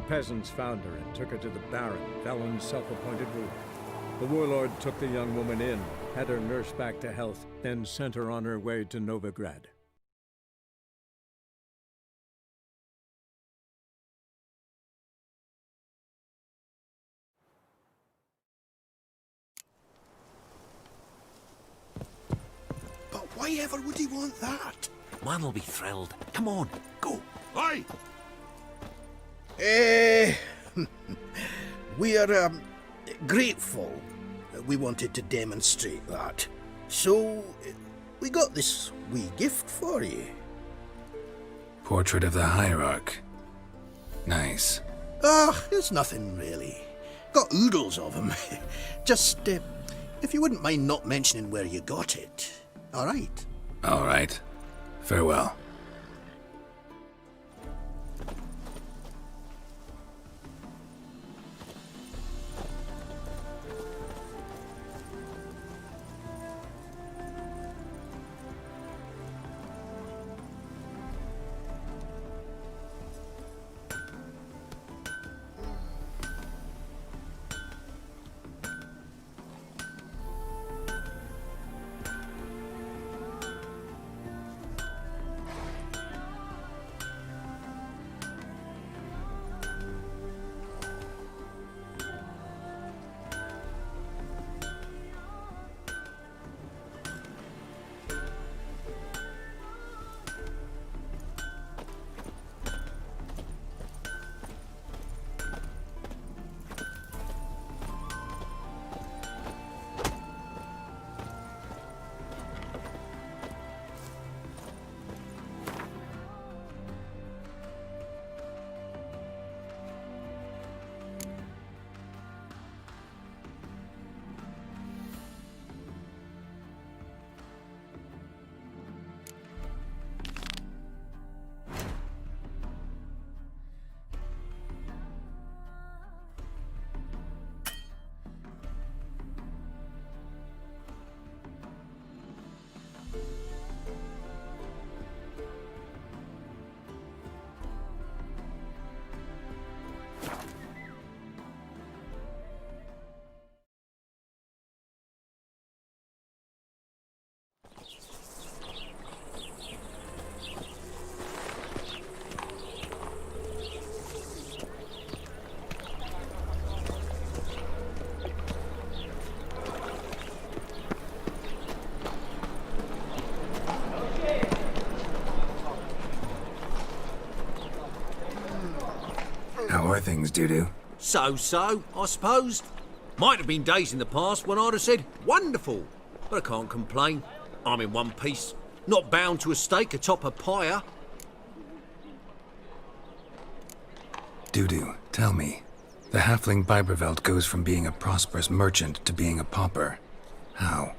peasants found her and took her to the Baron, Valen's self-appointed ruler. The warlord took the young woman in, had her nursed back to health, then sent her on her way to Novigrad. But why ever would he want that? Man will be thrilled. Come on, go. Aye! We are, grateful that we wanted to demonstrate that. So, we got this wee gift for you. Portrait of the Hierarch. Nice. It's nothing really. Got oodles of them. Just, if you wouldn't mind not mentioning where you got it. All right. All right. Farewell. How are things, Dudu? So, I suppose. Might have been days in the past when I'd have said, wonderful. But I can't complain. I'm in one piece. Not bound to a stake atop a pyre. Dudu, tell me. The halfling Biberveld goes from being a prosperous merchant to being a pauper. How?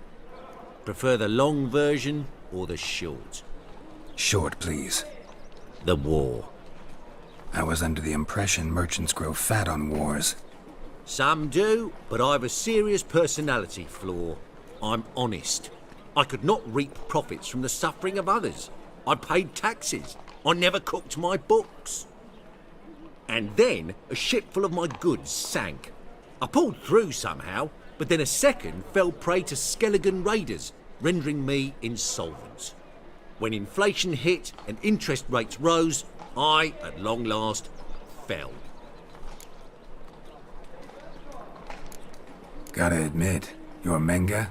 Prefer the long version or the short? Short, please. The war. I was under the impression merchants grow fat on wars. Some do, but I have a serious personality flaw. I'm honest. I could not reap profits from the suffering of others. I paid taxes. I never cooked my books. And then a ship full of my goods sank. I pulled through somehow, but then a second fell prey to Skelligan raiders, rendering me insolvent. When inflation hit and interest rates rose, I, at long last, fell. Gotta admit, your Menga,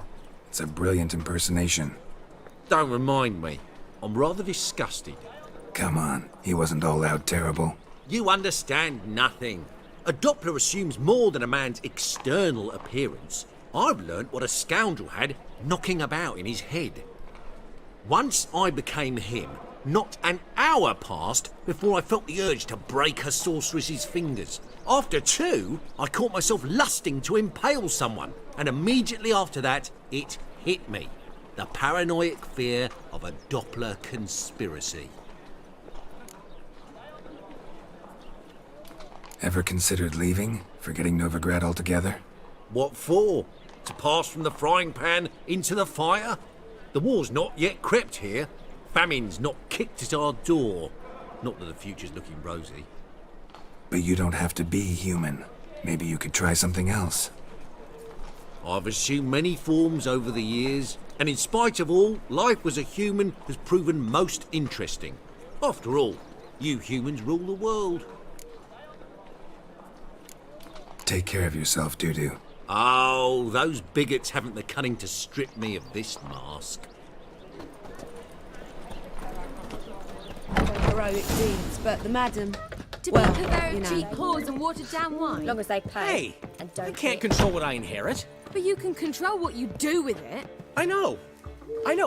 it's a brilliant impersonation. Don't remind me. I'm rather disgusted. Come on, he wasn't all out terrible. You understand nothing. A Doppler assumes more than a man's external appearance. I've learnt what a scoundrel had knocking about in his head. Once I became him, not an hour passed before I felt the urge to break a sorceress's fingers. After two, I caught myself lusting to impale someone, and immediately after that, it hit me. The paranoid fear of a Doppler conspiracy. Ever considered leaving? Forgetting Novigrad altogether? What for? To pass from the frying pan into the fire? The war's not yet crept here. Famine's not kicked at our door. Not that the future's looking rosy. But you don't have to be human. Maybe you could try something else. I've assumed many forms over the years, and in spite of all, life as a human has proven most interesting. After all, you humans rule the world. Take care of yourself, Dudu. Oh, those bigots haven't the cunning to strip me of this mask. Heroic deeds, but the madam... To well, be Pavaro you know. cheap whores and watered down wine. Long as they pay. Hey, And don't I can't hit. control what I inherit. But you can control what you do with it. I know,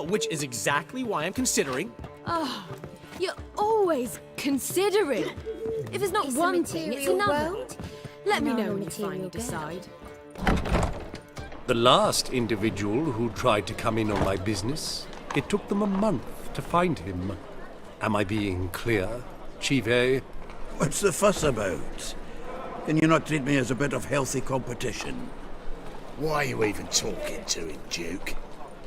which is exactly why I'm considering. You're always considering. If it's not It's a one thing, it's material another. world. Let me and know I'm a when you material finally girl. decide. The last individual who tried to come in on my business, it took them a month to find him. Am I being clear, Chive? What's the fuss about? Can you not treat me as a bit of healthy competition? Why are you even talking to him, Duke?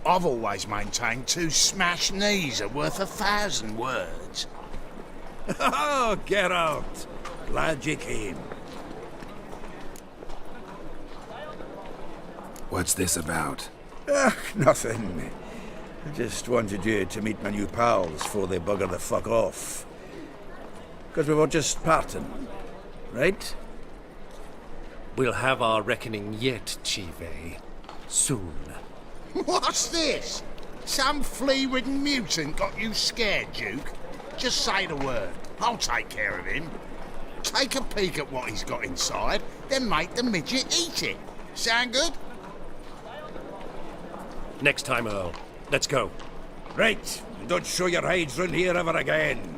I've always maintained 2 smashed knees are worth 1,000 words. Oh, get out! Glad you came. What's this about? Nothing. I just wanted you to meet my new pals before they bugger the fuck off. Because we were just parting, right? We'll have our reckoning yet, Chive. Soon. What's this? Some flea-ridden mutant got you scared, Duke? Just say the word. I'll take care of him. Take a peek at what he's got inside, then make the midget eat it. Sound good? Next time, Earl. Let's go. Right. Don't show your hides round here ever again.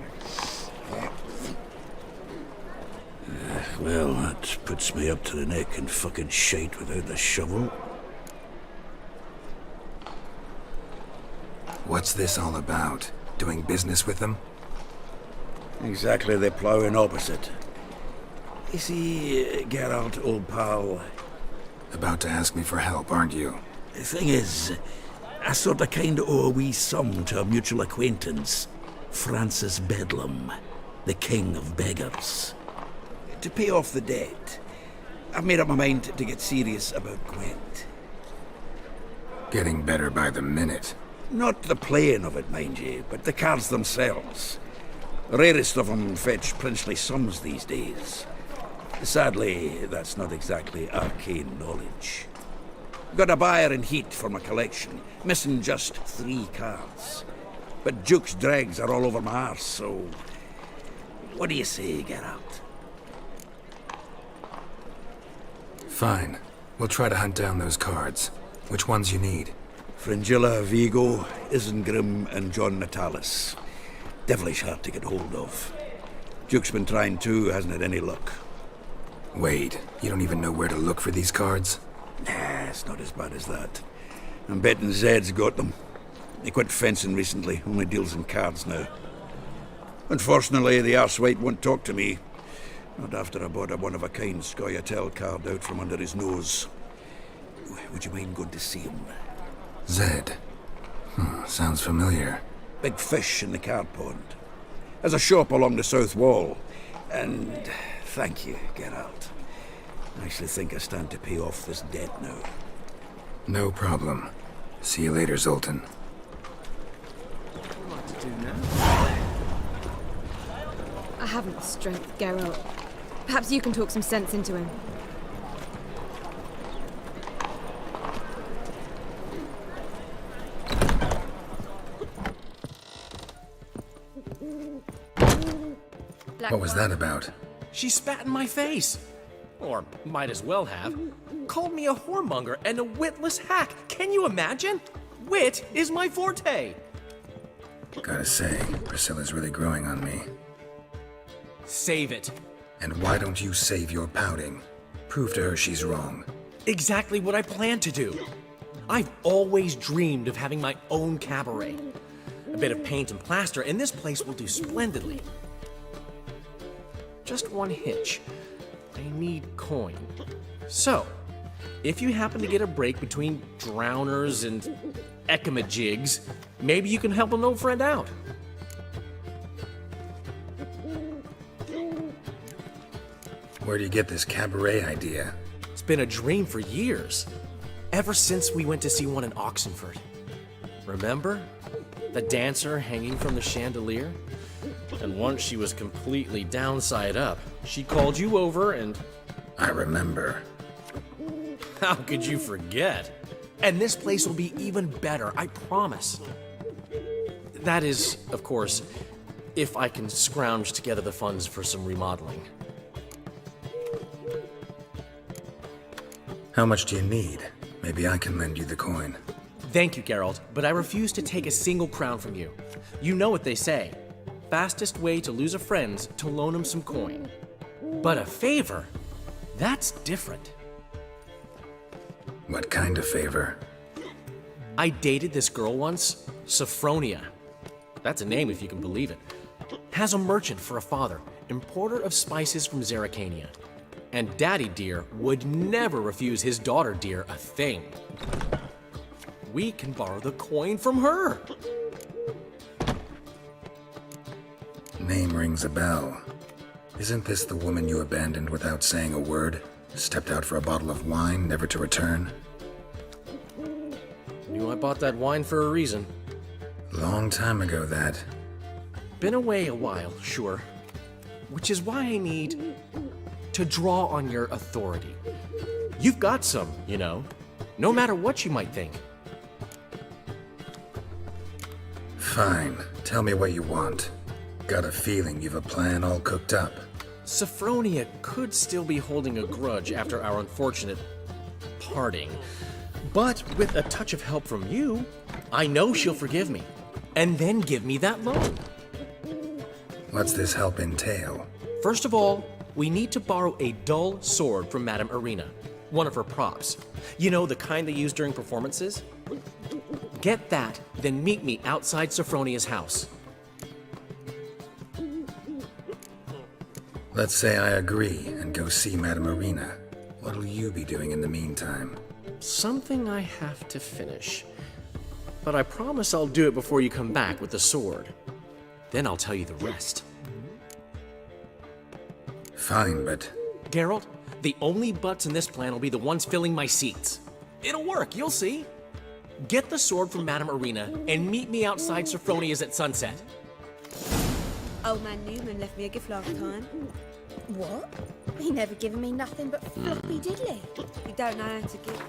Well, that puts me up to the neck in fucking shite without the shovel. What's this all about? Doing business with them? Exactly the ploughing opposite. You see, Geralt, old pal, About to ask me for help, aren't you? the thing is, I sort of kind of owe a wee sum to a mutual acquaintance, Francis Bedlam, the king of beggars. To pay off the debt, I've made up my mind to get serious about Gwent. Getting better by the minute. Not the playing of it, mind you, but the cards themselves. The rarest of them fetch princely sums these days. Sadly, that's not exactly arcane knowledge. Got a buyer in heat for my collection, missing just 3 cards. But Duke's dregs are all over my arse, so... What do you say, Geralt? Fine. We'll try to hunt down those cards. Which ones you need? Fringilla, Vigo, Isengrim, and John Natalis. Devilish hard to get hold of. Duke's been trying too, hasn't had any luck. Wait, you don't even know where to look for these cards? Nah, it's not as bad as that. I'm betting Zed's got them. He quit fencing recently, only deals in cards now. Unfortunately, the arsewite won't talk to me. Not after I bought a one-of-a-kind Scoia'tael card out from under his nose. Would you mind going to see him? Zed. Sounds familiar. Big fish in the card pond. There's a shop along the south wall. And thank you, Geralt. I actually think I stand to pay off this debt now. No problem. See you later, Zoltan. I haven't the strength, Geralt. Perhaps you can talk some sense into him. What was that about? She spat in my face. Or might as well have. Called me a whoremonger and a witless hack. Can you imagine? Wit is my forte. Gotta say, Priscilla's really growing on me. Save it. And why don't you save your pouting? Prove to her she's wrong. Exactly what I plan to do. I've always dreamed of having my own cabaret. A bit of paint and plaster, and this place will do splendidly. Just one hitch. I need coin. So, if you happen to get a break between drowners and ekamajigs, maybe you can help an old friend out. Where do you get this cabaret idea? It's been a dream for years. Ever since we went to see one in Oxenford. Remember? The dancer hanging from the chandelier? And once she was completely downside up, she called you over and... I remember. How could you forget? And this place will be even better, I promise. That is, of course, if I can scrounge together the funds for some remodeling. How much do you need? Maybe I can lend you the coin. Thank you, Geralt, but I refuse to take a single crown from you. You know what they say. Fastest way to lose a friend's to loan him some coin. But a favor? That's different. What kind of favor? I dated this girl once, Sophronia. That's a name if you can believe it. Has a merchant for a father, importer of spices from Zerrikania. And Daddy Dear would never refuse his daughter Dear a thing. We can borrow the coin from her. Name rings a bell. Isn't this the woman you abandoned without saying a word? Stepped out for a bottle of wine, never to return? Knew I bought that wine for a reason. Long time ago, that. Been away a while, sure. Which is why I need to draw on your authority. You've got some, you know, no matter what you might think. Fine. Tell me what you want. Got a feeling you've a plan all cooked up. Sophronia could still be holding a grudge after our unfortunate parting. But with a touch of help from you, I know she'll forgive me. And then give me that loan. What's this help entail? First of all, we need to borrow a dull sword from Madame Irina, one of her props. You know, the kind they use during performances? Get that, then meet me outside Sophronia's house. Let's say I agree and go see Madame Irina. What'll you be doing in the meantime? Something I have to finish. But I promise I'll do it before you come back with the sword. Then I'll tell you the rest. Fine, but... Geralt, the only butts in this plan will be the ones filling my seats. It'll work, you'll see. Get the sword from Madame Irina and meet me outside Sophronia's at sunset. Old man Newman left me a gift last time. What? He never given me nothing but floppy diddly. You don't know how to give.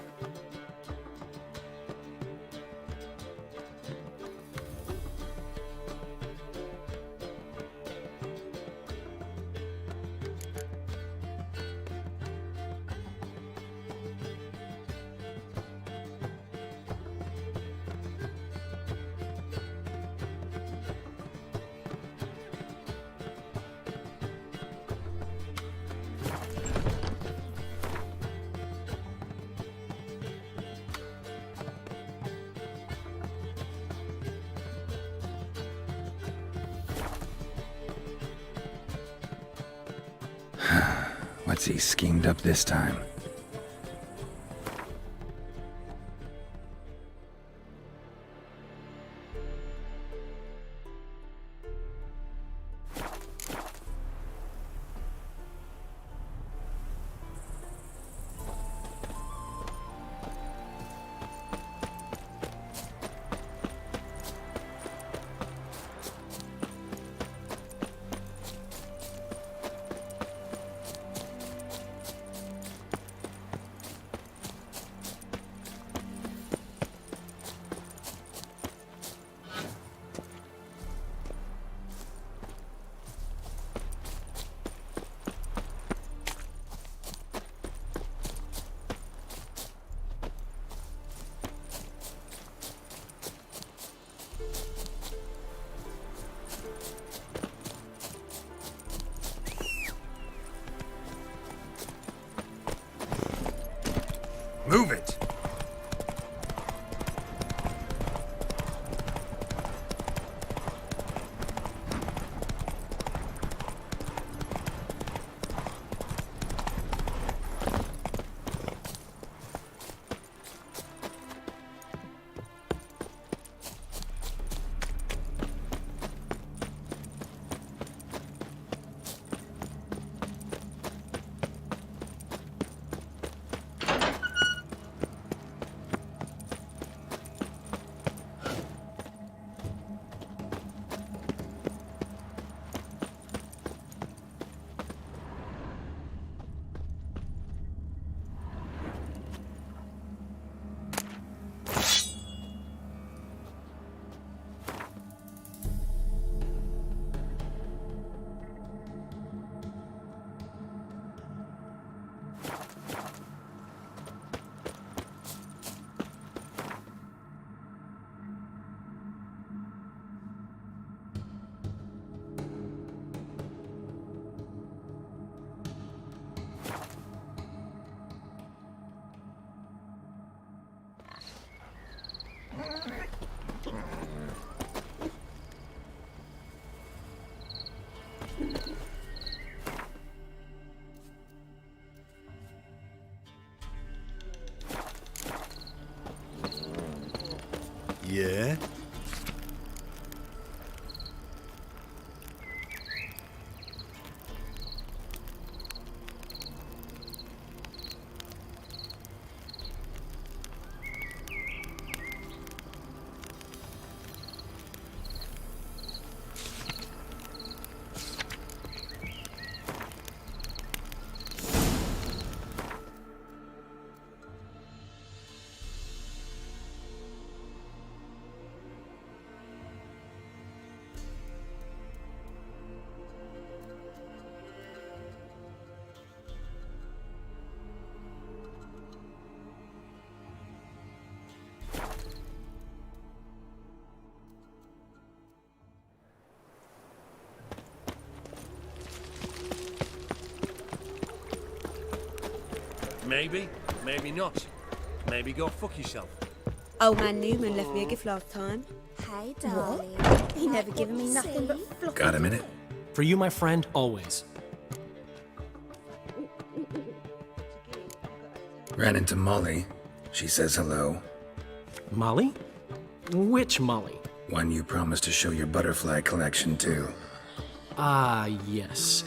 What's he schemed up this time? Move it! Yeah? Maybe, maybe not. Maybe go fuck yourself. Old man Newman left me a gift last time. Hey, darling. He never given me nothing but fluff. Got a minute? For you, my friend, always. Ran into Molly. She says hello. Molly? Which Molly? One you promised to show your butterfly collection to. Ah, yes.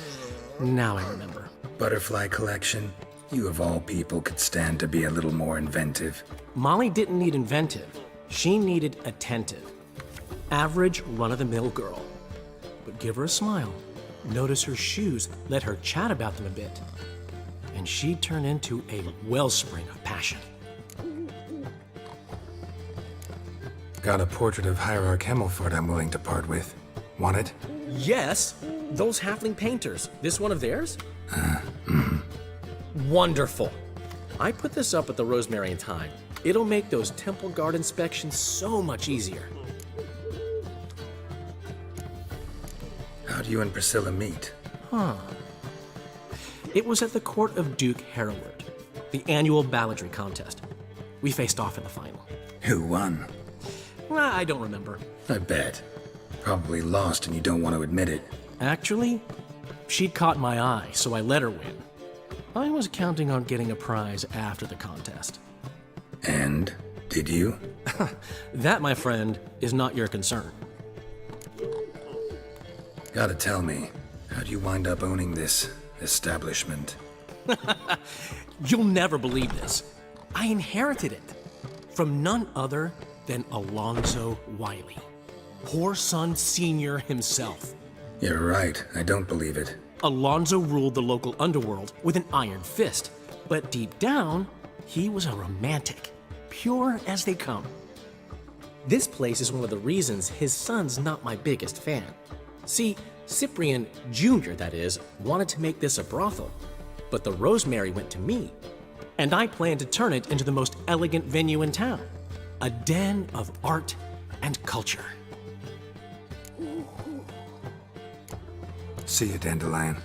Now I remember. Butterfly collection? You of all people could stand to be a little more inventive. Molly didn't need inventive. She needed attentive. Average, run-of-the-mill girl. But give her a smile. Notice her shoes. Let her chat about them a bit. And she'd turn into a wellspring of passion. Got a portrait of Hierarch Himmelford I'm willing to part with. Want it? Yes! Those halfling painters. This one of theirs? Wonderful. I put this up at the Rosemary in time. It'll make those temple guard inspections so much easier. How do you and Priscilla meet? It was at the court of Duke Hereward, the annual balladry contest. We faced off in the final. Who won? I don't remember. I bet. Probably lost and you don't want to admit it. Actually, she'd caught my eye, so I let her win. I was counting on getting a prize after the contest. And? Did you? That, my friend, is not your concern. Gotta tell me, how'd you wind up owning this establishment? You'll never believe this. I inherited it from none other than Alonzo Wiley, Whoreson Sr. himself. You're right, I don't believe it. Alonzo ruled the local underworld with an iron fist, but deep down, he was a romantic, pure as they come. This place is one of the reasons his son's not my biggest fan. See, Cyprian Jr., that is, wanted to make this a brothel, but the Rosemary went to me, and I planned to turn it into the most elegant venue in town, a den of art and culture. See you, Dandelion.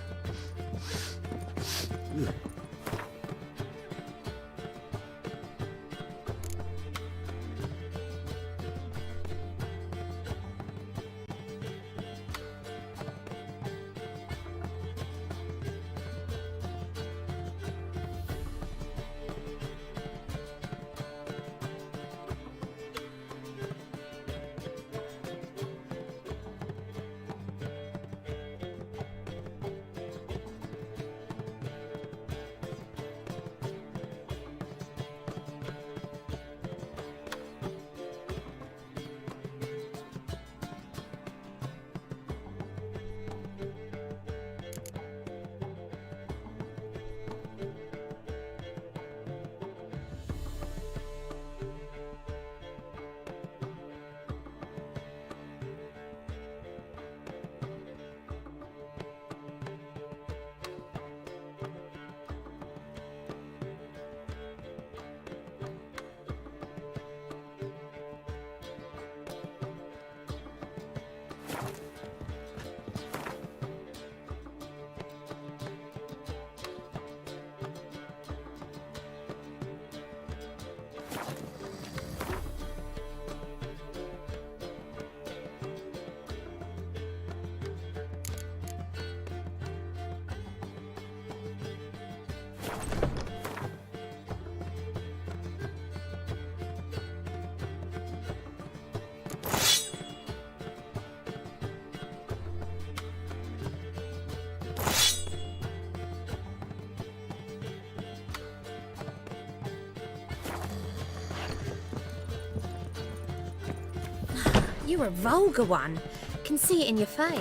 You're a vulgar one. Can see it in your face.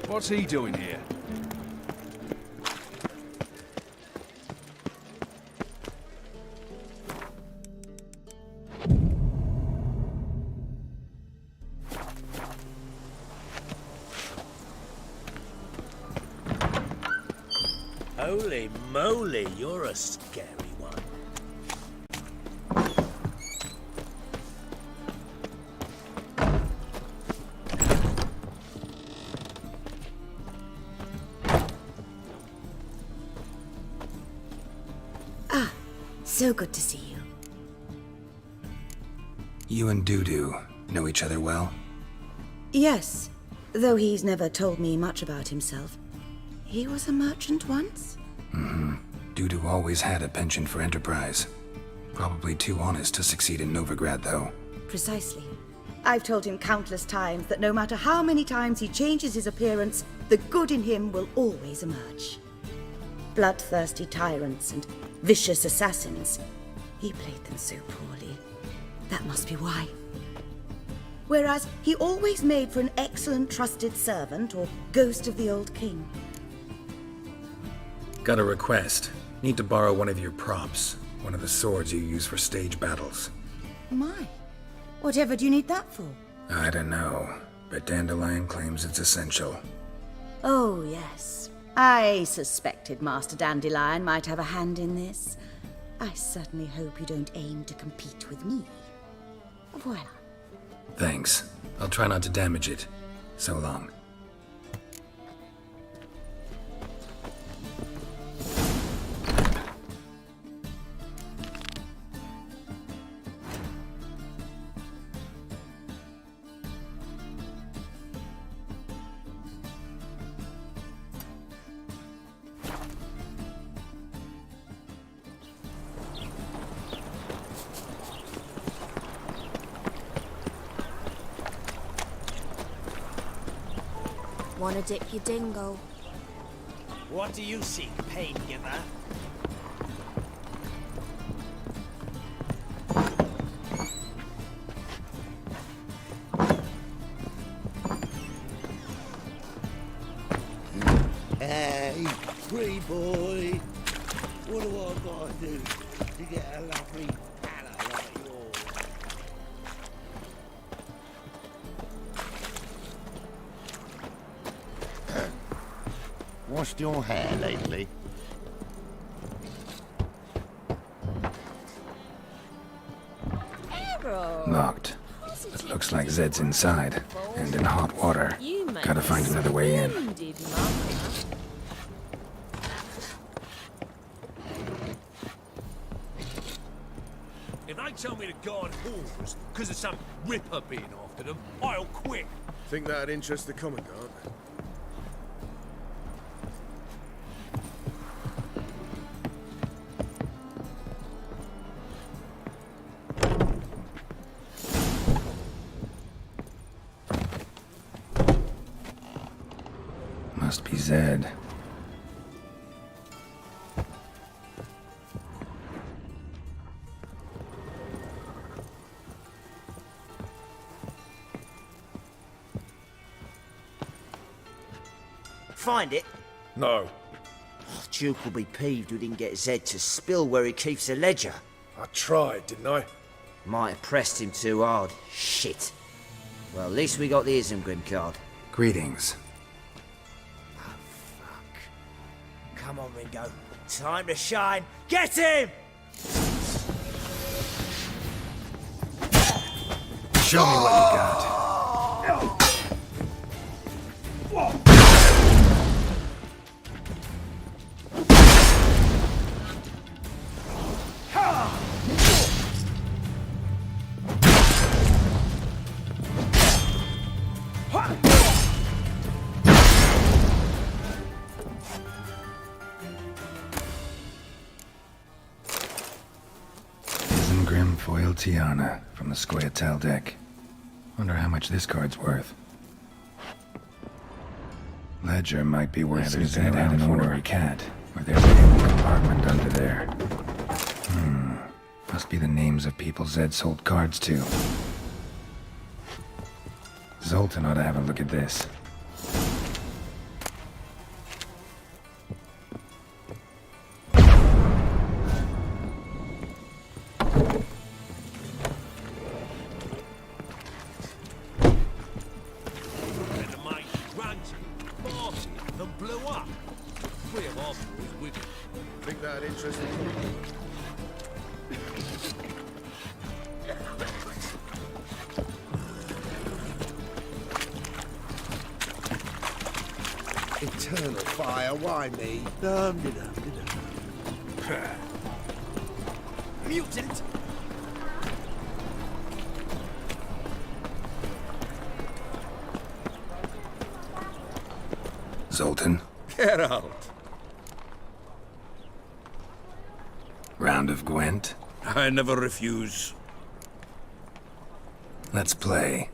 What's he doing here? Holy moly, you're a scary one. So good to see you. You and Dudu know each other well? Yes, though he's never told me much about himself. He was a merchant once? Dudu always had a penchant for enterprise. Probably too honest to succeed in Novigrad, though. Precisely. I've told him countless times that no matter how many times he changes his appearance, the good in him will always emerge. Bloodthirsty tyrants and vicious assassins. He played them so poorly. That must be why. Whereas he always made for an excellent trusted servant or ghost of the old king. Got a request. Need to borrow one of your props. One of the swords you use for stage battles. My, whatever do you need that for? I don't know, but Dandelion claims it's essential. Oh, yes. I suspected Master Dandelion might have a hand in this. I certainly hope you don't aim to compete with me. Voila. Thanks. I'll try not to damage it. So long. Wanna dip your dingle? What do you seek, pain giver? Hey, free boy. What do I gotta do to get a lovely fella like yours? Washed your hair lately? Locked. It looks like Zed's inside, and in hot water. Gotta find another way in. If they tell me to guard halls because of some ripper being after them, I'll quit. Think that'd interest the Commandant? Must be Zed. Find it? No. Duke will be peeved we didn't get Zed to spill where he keeps the ledger. I tried, didn't I? Might have pressed him too hard. Shit. Well, at least we got the Isengrim card. Greetings. Come on, Ringo. Time to shine. Get him! Show me what you got. Tiana from the Scoia'tael deck. Wonder how much this card's worth. Ledger might be worth there's an ordinary cat, or there's a hidden compartment under there. Must be the names of people Zed sold cards to. Zoltan ought to have a look at this. Think that interesting? Eternal fire, why me? Mutant! Zoltan, Get out. round of Gwent. I never refuse. Let's play.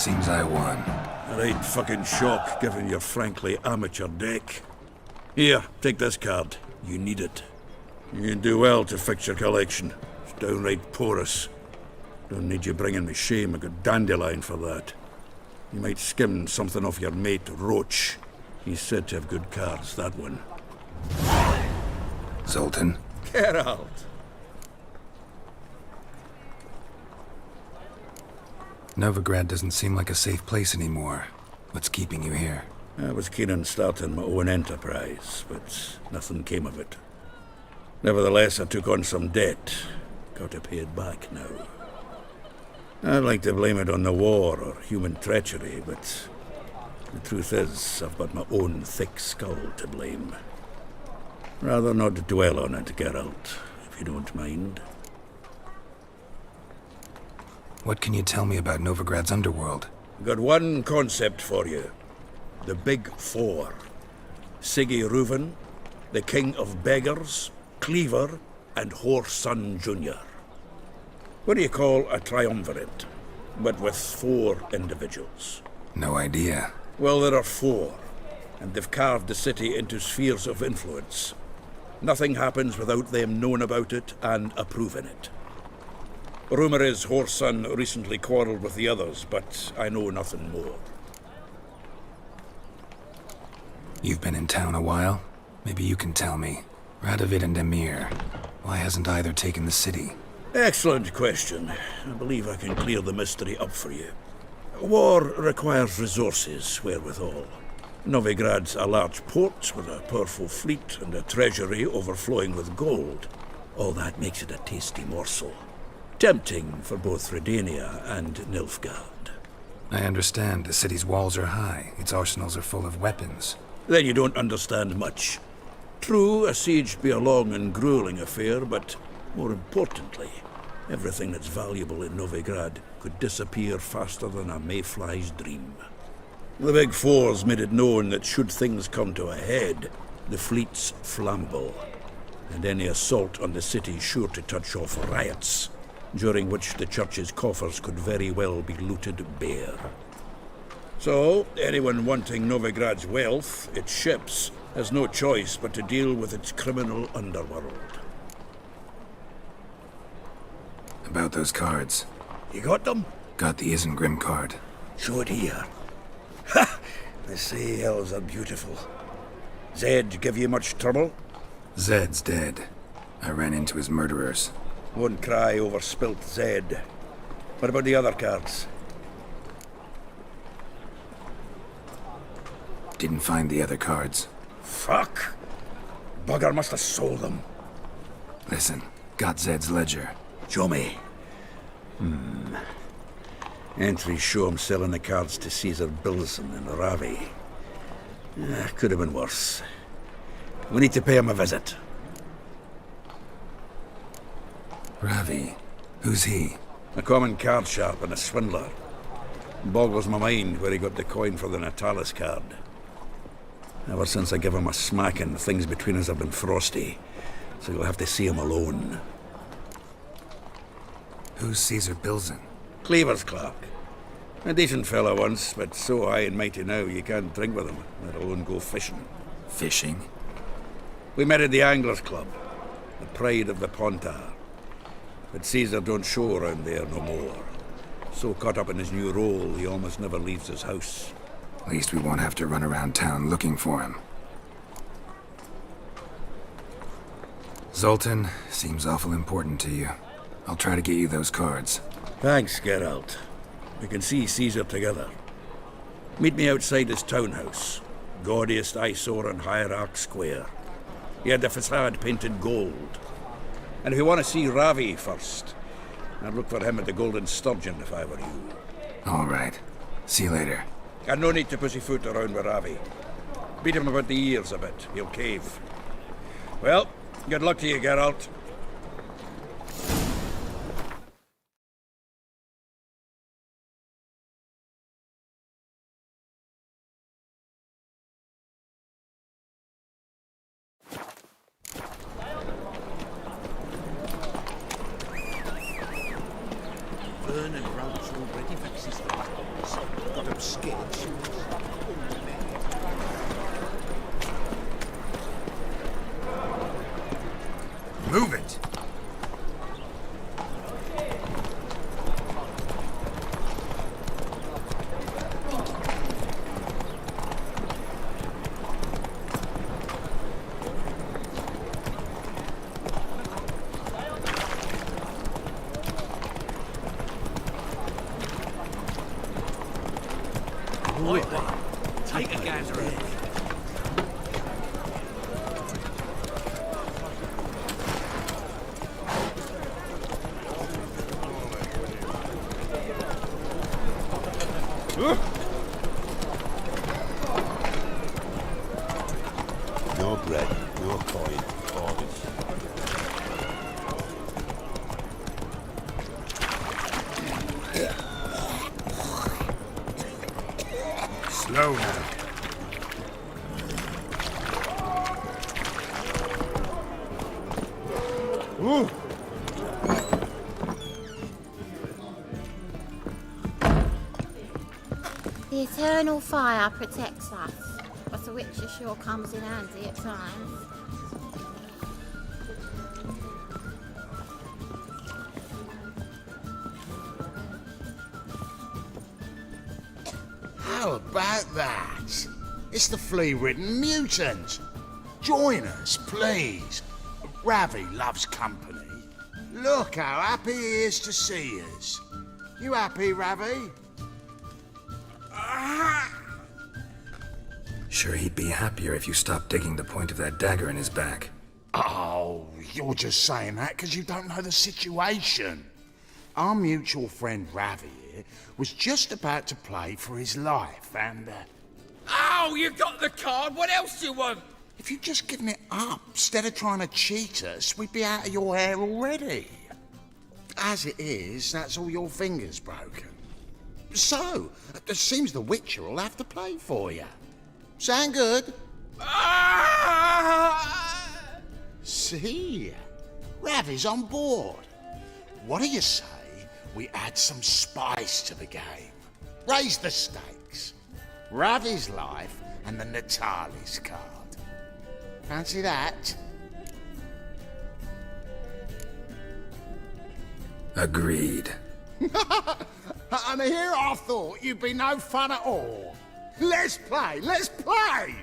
seems I won. A right fucking shock, given your frankly amateur deck. Here, take this card. You need it. You do well to fix your collection. It's downright porous. Don't need you bringing me shame. I got Dandelion for that. You might skim something off your mate, Roach. He's said to have good cards, that one. Zoltan? Geralt! Novigrad doesn't seem like a safe place anymore. What's keeping you here? I was keen on starting my own enterprise, but nothing came of it. Nevertheless, I took on some debt. Got to pay it back now. I'd like to blame it on the war or human treachery, but the truth is, I've got my own thick skull to blame. Rather not dwell on it, Geralt, if you don't mind. What can you tell me about Novigrad's underworld? Got one concept for you. The Big Four. Siggy Reuven, the King of Beggars, Cleaver, and Whoreson Jr. What do you call a triumvirate, but with 4 individuals? No idea. Well, there are 4, and they've carved the city into spheres of influence. Nothing happens without them knowing about it and approving it. Rumour is Whoreson recently quarrelled with the others, but I know nothing more. You've been in town a while? Maybe you can tell me. Radovid and Emir. Why hasn't either taken the city? Excellent question. I believe I can clear the mystery up for you. War requires resources, wherewithal. Novigrad's a large port with a powerful fleet and a treasury overflowing with gold. All that makes it a tasty morsel. Tempting for both Redania and Nilfgaard. I understand. The city's walls are high. Its arsenals are full of weapons. Then you don't understand much. True, a siege be a long and grueling affair, but more importantly, everything that's valuable in Novigrad could disappear faster than a mayfly's dream. The Big Four's made it known that should things come to a head, the fleet's flammable, and any assault on the city's sure to touch off riots, during which the church's coffers could very well be looted bare. So, anyone wanting Novigrad's wealth, its ships, has no choice but to deal with its criminal underworld. About those cards. You got them? Got the Isengrim card. Show it here. Ha! They say elves are beautiful. Zed give you much trouble? Zed's dead. I ran into his murderers. Won't cry over spilt Zed. What about the other cards? Didn't find the other cards. Fuck! Bugger must have sold them. Listen, got Zed's ledger. Show me. Entries show him selling the cards to Caesar Bilson and Ravi. Could have been worse. We need to pay him a visit. Ravi? Who's he? A common card sharp and a swindler. Boggles my mind where he got the coin for the Natalis card. Ever since I gave him a smacking, things between us have been frosty. So you'll have to see him alone. Who's Caesar Bilson? Cleaver's clerk. A decent fellow once, but so high and mighty now you can't drink with him, let alone go fishing. Fishing? We met at the Anglers Club, the pride of the Pontar. But Caesar don't show around there no more. So caught up in his new role, he almost never leaves his house. At least we won't have to run around town looking for him. Zoltan, seems awful important to you. I'll try to get you those cards. Thanks, Geralt. We can see Caesar together. Meet me outside his townhouse. Gaudiest eyesore on Hierarch Square. He had the facade painted gold. And if you want to see Ravi first, I'd look for him at the Golden Sturgeon if I were you. All right. See you later. And no need to pussyfoot around with Ravi. Beat him about the ears a bit. He'll cave. Well, good luck to you, Geralt. burning ropes already vexes the backwards. Got them scared. Move it! Take a gander. No bread, no coin, orders. Slow now. Ooh. The eternal fire protects us, but the Witcher sure comes in handy at times. How about that? It's the flea-ridden mutant. Join us, please. Ravi loves company. Look how happy he is to see us. You happy, Ravi? Sure, he'd be happier if you stopped digging the point of that dagger in his back. Oh, you're just saying that because you don't know the situation. Our mutual friend Ravi here was just about to play for his life and... Oh, you got the card! What else do you want? If you'd just given it up instead of trying to cheat us, we'd be out of your hair already. As it is, that's all your fingers broken. So, it seems the Witcher will have to play for you. Sound good? See? Ravi's on board. What do you say we add some spice to the game? Raise the stakes. Ravi's life and the Natalis card. Fancy that? Agreed. And here I thought you'd be no fun at all. Let's play! Let's play!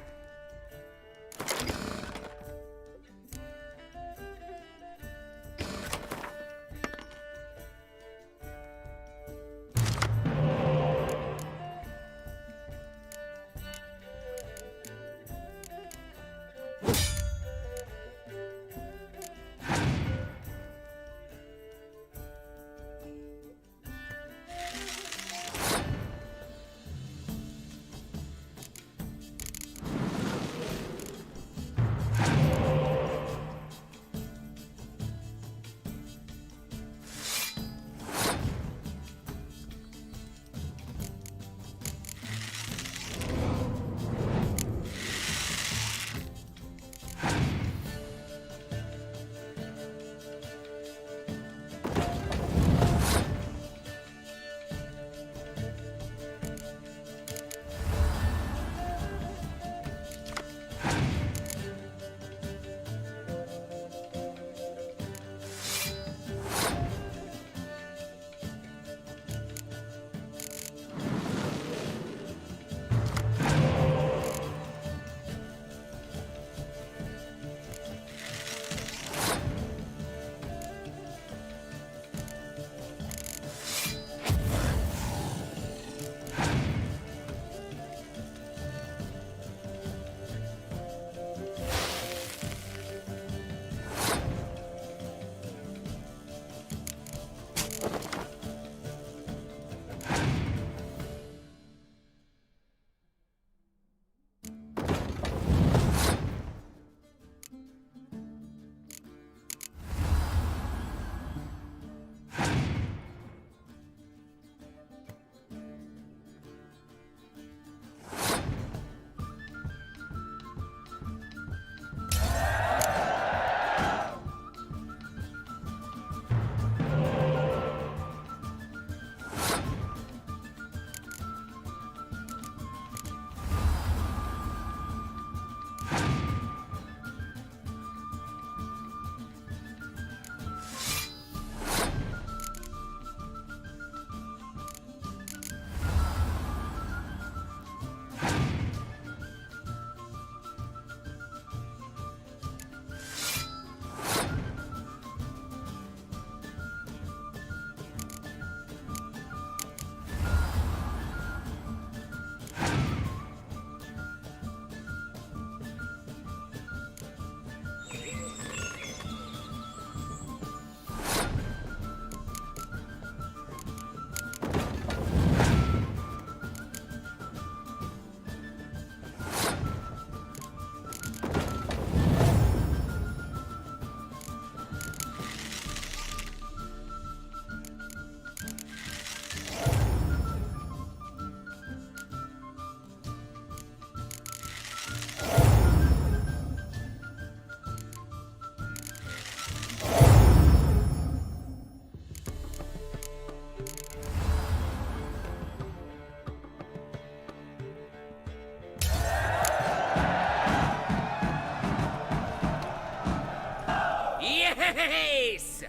Yes!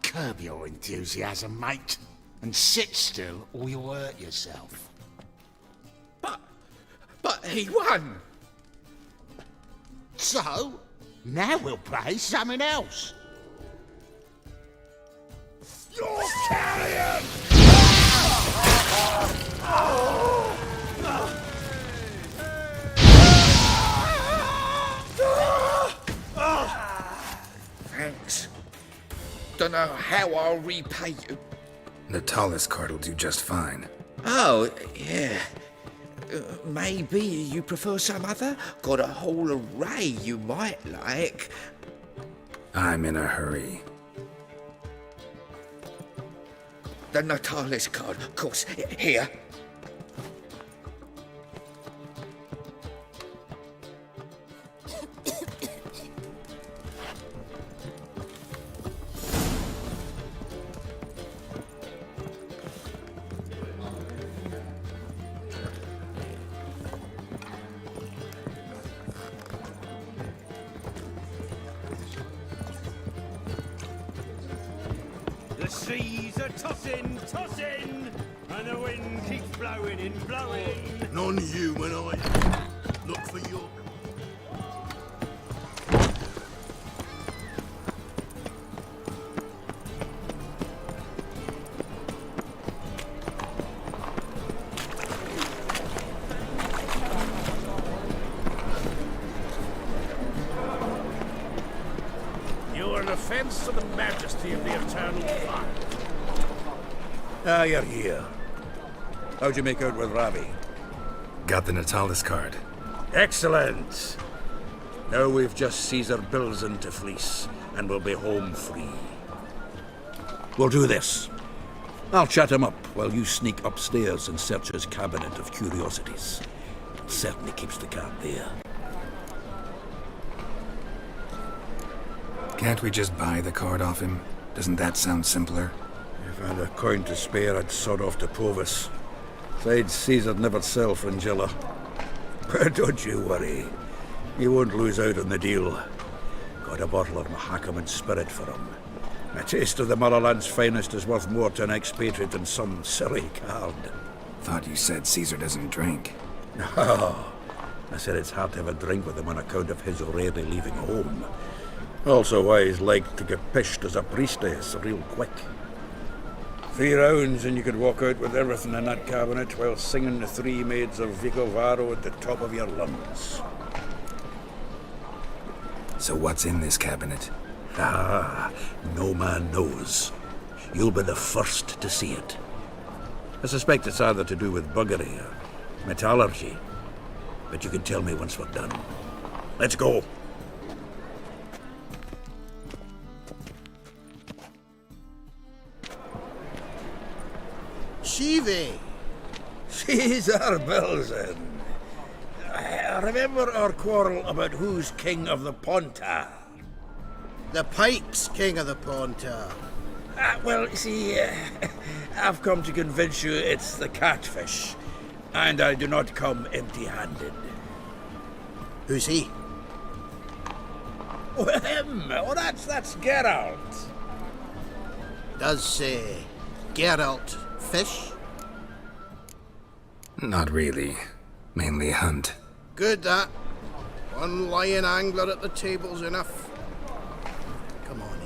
Curb your enthusiasm, mate, and sit still or you'll hurt yourself. But he won! So, now we'll play something else. You're carrion! Thanks. Don't know how I'll repay you. Natalis card will do just fine. Oh, yeah. Maybe you prefer some other? Got a whole array you might like. I'm in a hurry. The Natalis card, of course. Here. The seas are tossing, tossing, and the wind keeps blowing and blowing. Non-human, I look for your... You are an offense to the majesty of the eternal fire. Ah, you're here. How'd you make out with Ravi? Got the Natalis card. Excellent! Now we've just Caesar Bilzen to fleece, and we'll be home free. We'll do this. I'll chat him up while you sneak upstairs and search his cabinet of curiosities. It certainly keeps the cat there. Can't we just buy the card off him? Doesn't that sound simpler? If I had a coin to spare, I'd sod off to Provis. Besides, Caesar'd never sell Fringilla. But don't you worry. He won't lose out on the deal. Got a bottle of Mahakaman spirit for him. A taste of the motherland's finest is worth more to an expatriate than some silly card. Thought you said Caesar doesn't drink. No. I said it's hard to have a drink with him on account of his rarely leaving home. Also why he's like to get pished as a priestess real quick. 3 rounds and you could walk out with everything in that cabinet while singing the 3 maids of Vicovaro at the top of your lungs. So what's in this cabinet? Ah, no man knows. You'll be the first to see it. I suspect it's either to do with buggery or metallurgy. But you can tell me once we're done. Let's go. Shivi! Caesar Bilzen. Remember our quarrel about who's king of the Pontar? The Pike's king of the Pontar. Well, see, I've come to convince you it's the catfish, and I do not come empty-handed. Who's he? Oh, him! Oh, that's Geralt. Does Geralt fish? Not really. Mainly hunt. Good, that. One lion angler at the table's enough. Come on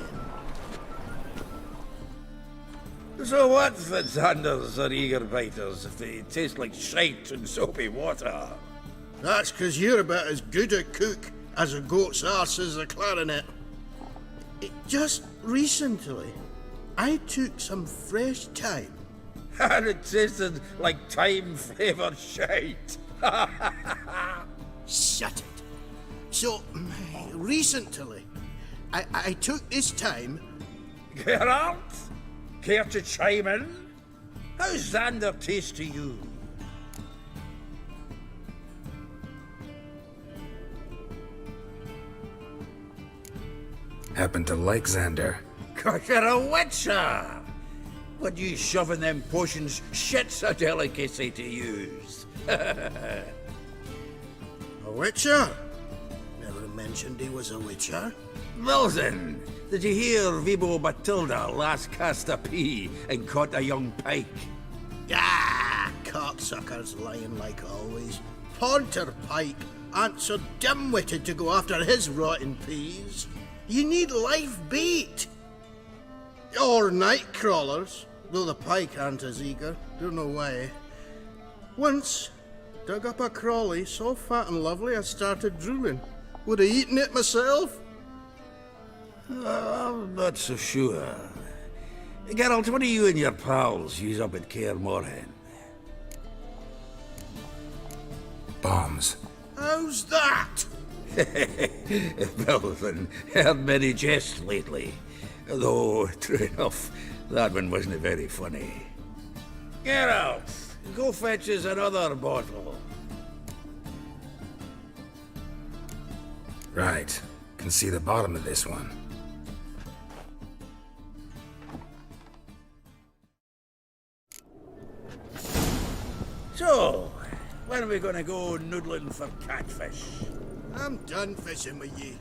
in. So what, Fitzanders or eager biters, if they taste like shite and soapy water? That's 'cause you're about as good a cook as a goat's arse is a clarinet. Just recently, I took some fresh thyme. And it tasted like thyme-flavoured shite. Shut it. So, recently, I took this thyme. Geralt? Care to chime in? How's Xander taste to you? Happen to like Xander. 'Cause you're a witcher! What you shoving them potions? Shit's a delicacy to use. A witcher? Never mentioned he was a witcher. Wilson, did you hear Vibo Batilda last cast a pea and caught a young pike? Ah, cocksuckers lying like always. Ponter Pike aren't so dim-witted to go after his rotten peas. You need live bait. Or night crawlers, though the pike aren't as eager. Don't know why. Once, dug up a crawly so fat and lovely I started drooling. Would have eaten it myself. I'm not so sure. Geralt, what do you and your pals use up at Kaer Morhen? Bombs. How's that? Wilson, heard many jests lately. Though, true enough, that one wasn't very funny. Geralt, go fetch us another bottle. Right. Can see the bottom of this one. So, when are we gonna go noodling for catfish? I'm done fishing with ye.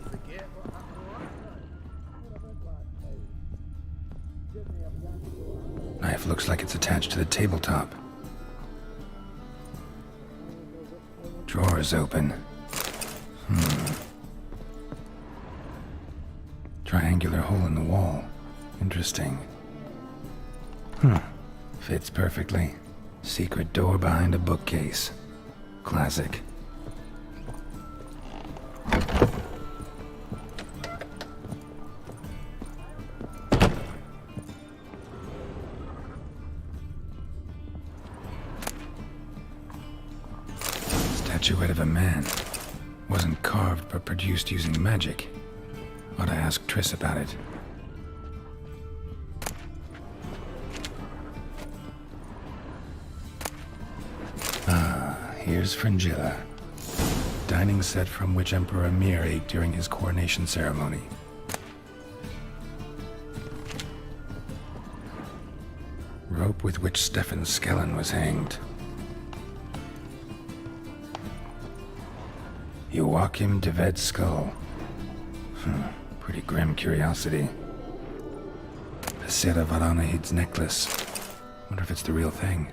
Forget what happened. Knife looks like it's attached to the tabletop. Drawer's open. Triangular hole in the wall. Interesting. Fits perfectly. Secret door behind a bookcase. Classic. Statuette of a man. Wasn't carved but produced using magic. Ought to ask Triss about it. Here's Fringilla. Dining set from which Emperor Emir ate during his coronation ceremony. Rope with which Stefan Skellen was hanged. Joachim de Ved's skull. Pretty grim curiosity. Pesera Varanahid's necklace. Wonder if it's the real thing.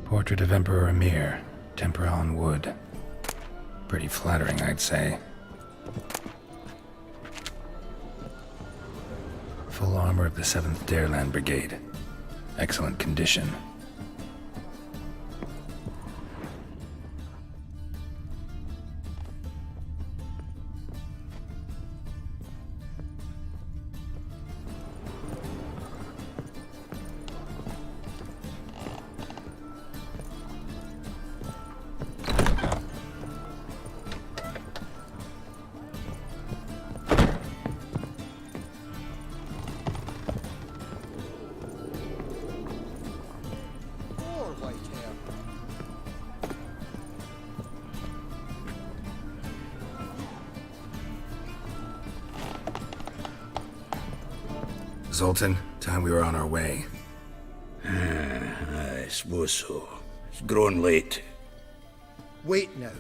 Portrait of Emperor Emir, tempera on wood. Pretty flattering, I'd say. Full armor of the 7th Dareland Brigade. Excellent condition. Zoltan, time we were on our way. I suppose so. It's grown late. Wait now.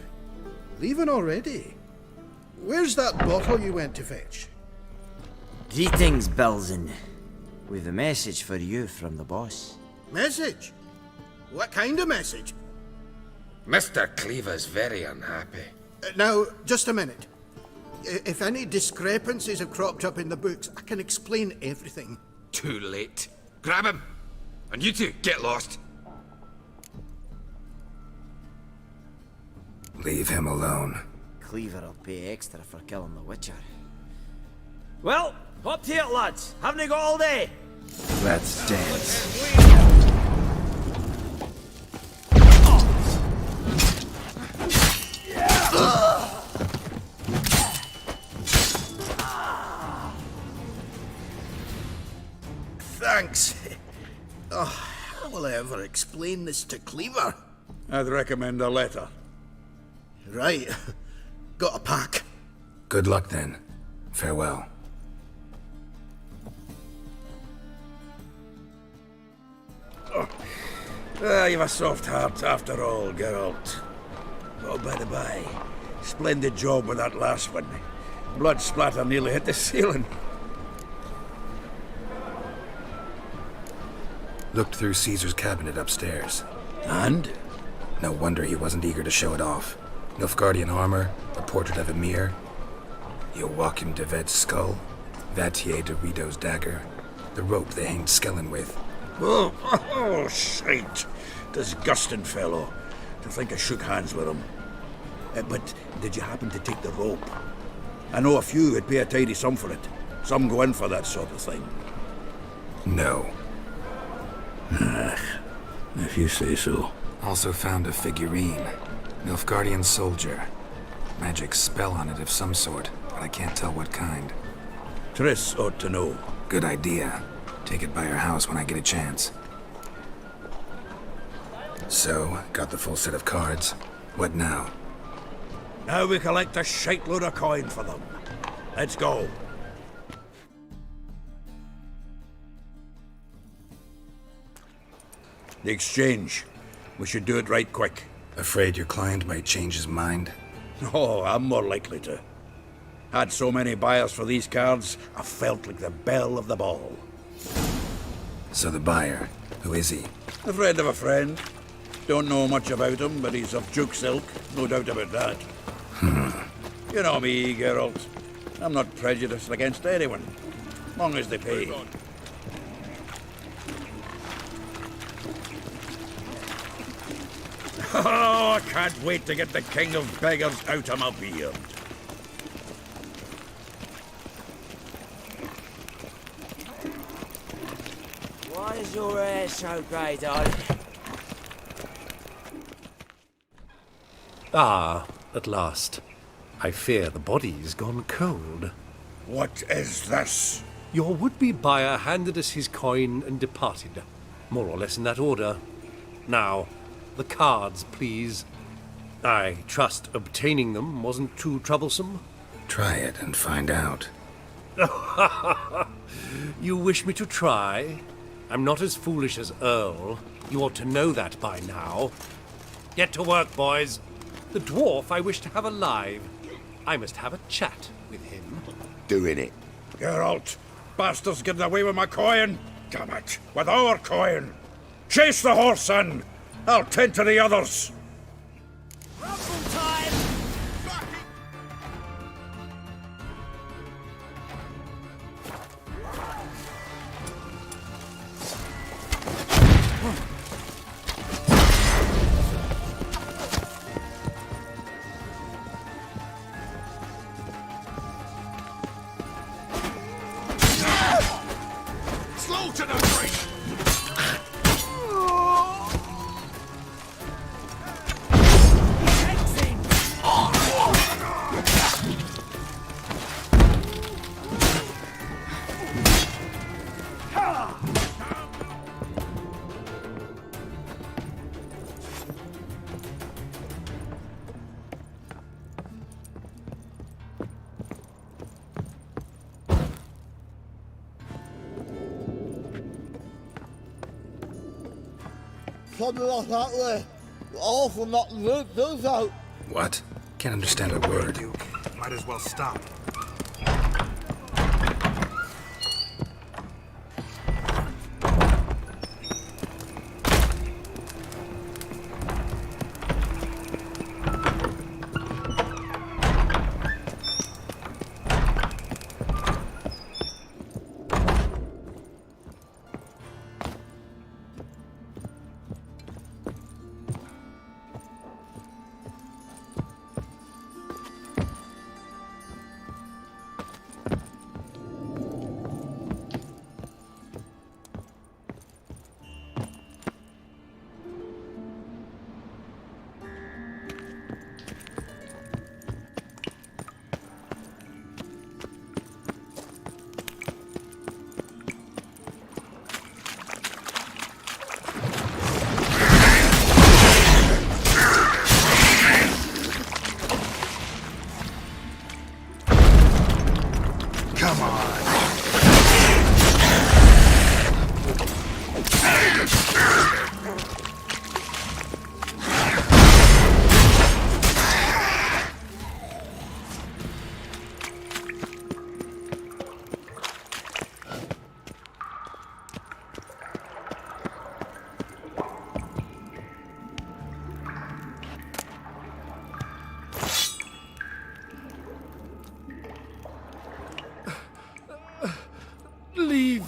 Leaving already? Where's that bottle you went to fetch? Greetings, Belzen. We've a message for you from the boss. Message? What kind of message? Mr. Cleaver's very unhappy. Now, just a minute. If any discrepancies have cropped up in the books, I can explain everything. Too late. Grab him! And you two, get lost. Leave him alone. Cleaver will pay extra for killing the Witcher. Well, up to it, lads. Haven't you got all day? Let's dance. Thanks. Oh, how will I ever explain this to Cleaver? I'd recommend a letter. Right. Got a pack. Good luck then. Farewell. You've a soft heart after all, Geralt. Oh, by the by, splendid job with that last one. Blood splatter nearly hit the ceiling. Looked through Caesar's cabinet upstairs. And? No wonder he wasn't eager to show it off. Nilfgaardian armor, a portrait of Emir, Joachim de Ved's skull, Vatier de Rideau's dagger, the rope they hanged Skellen with. Oh, shite. Disgusting fellow. To think I shook hands with him. But did you happen to take the rope? I know a few would pay a tidy sum for it. Some go in for that sort of thing. No. If you say so. Also found a figurine. Nilfgaardian soldier. Magic spell on it of some sort, but I can't tell what kind. Triss ought to know. Good idea. Take it by her house when I get a chance. So, got the full set of cards. What now? Now we collect a shite-load of coin for them. Let's go. The exchange. We should do it right quick. Afraid your client might change his mind? Oh, I'm more likely to. Had so many buyers for these cards, I felt like the belle of the ball. So the buyer, who is he? A friend of a friend. Don't know much about him, but he's of Duke's ilk, no doubt about that. You know me, Geralt. I'm not prejudiced against anyone, long as they pay. Oh, I can't wait to get the king of beggars out of my beard. Why is your hair so grey, darling? Ah, at last. I fear the body's gone cold. What is this? Your would-be buyer handed us his coin and departed. More or less in that order. Now, the cards, please. I trust obtaining them wasn't too troublesome? Try it and find out. You wish me to try? I'm not as foolish as Earl. You ought to know that by now. Get to work, boys. The dwarf I wish to have alive. I must have a chat with him. Doing it. Geralt, bastards getting away with my coin. Damn it, with our coin. Chase the horse, son. I'll tend to the others. Slow to the break! Something like that way. Awful not to do so. What? Can't understand a word. Duke, might as well stop.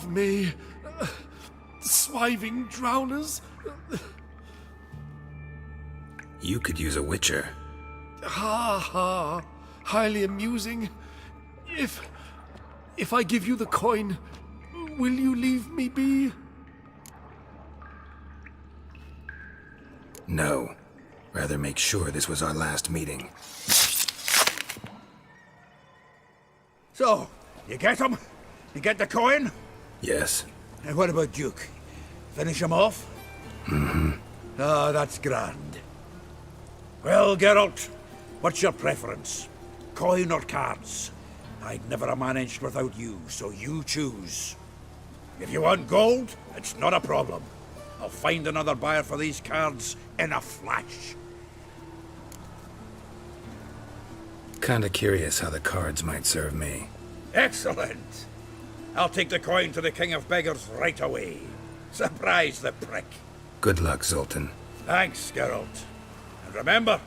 me, swiving drowners. You could use a witcher. Ha ha. Highly amusing. If I give you the coin, will you leave me be? No. Rather make sure this was our last meeting. So, you get him? You get the coin? Yes. And what about Duke? Finish him off? Mm-hmm. Ah, that's grand. Well, Geralt, what's your preference? Coin or cards? I'd never have managed without you, so you choose. If you want gold, it's not a problem. I'll find another buyer for these cards in a flash. Kinda curious how the cards might serve me. Excellent. I'll take the coin to the King of Beggars right away. Surprise the prick. Good luck, Zoltan. Thanks, Geralt. And remember,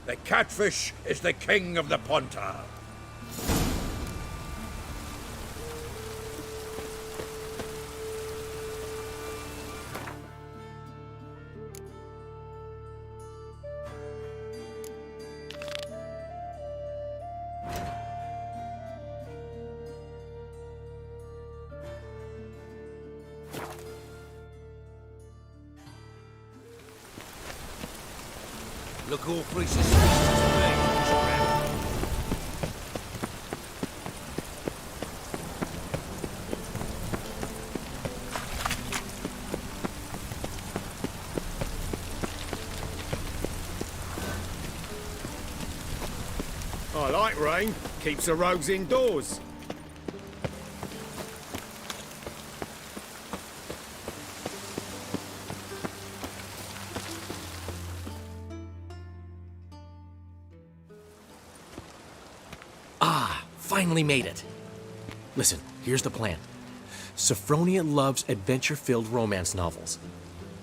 the catfish is the king of the Pontar. Look awfully suspicious to me. I like rain. Keeps the rogues indoors. Finally made it. Listen, here's the plan. Sophronia loves adventure-filled romance novels.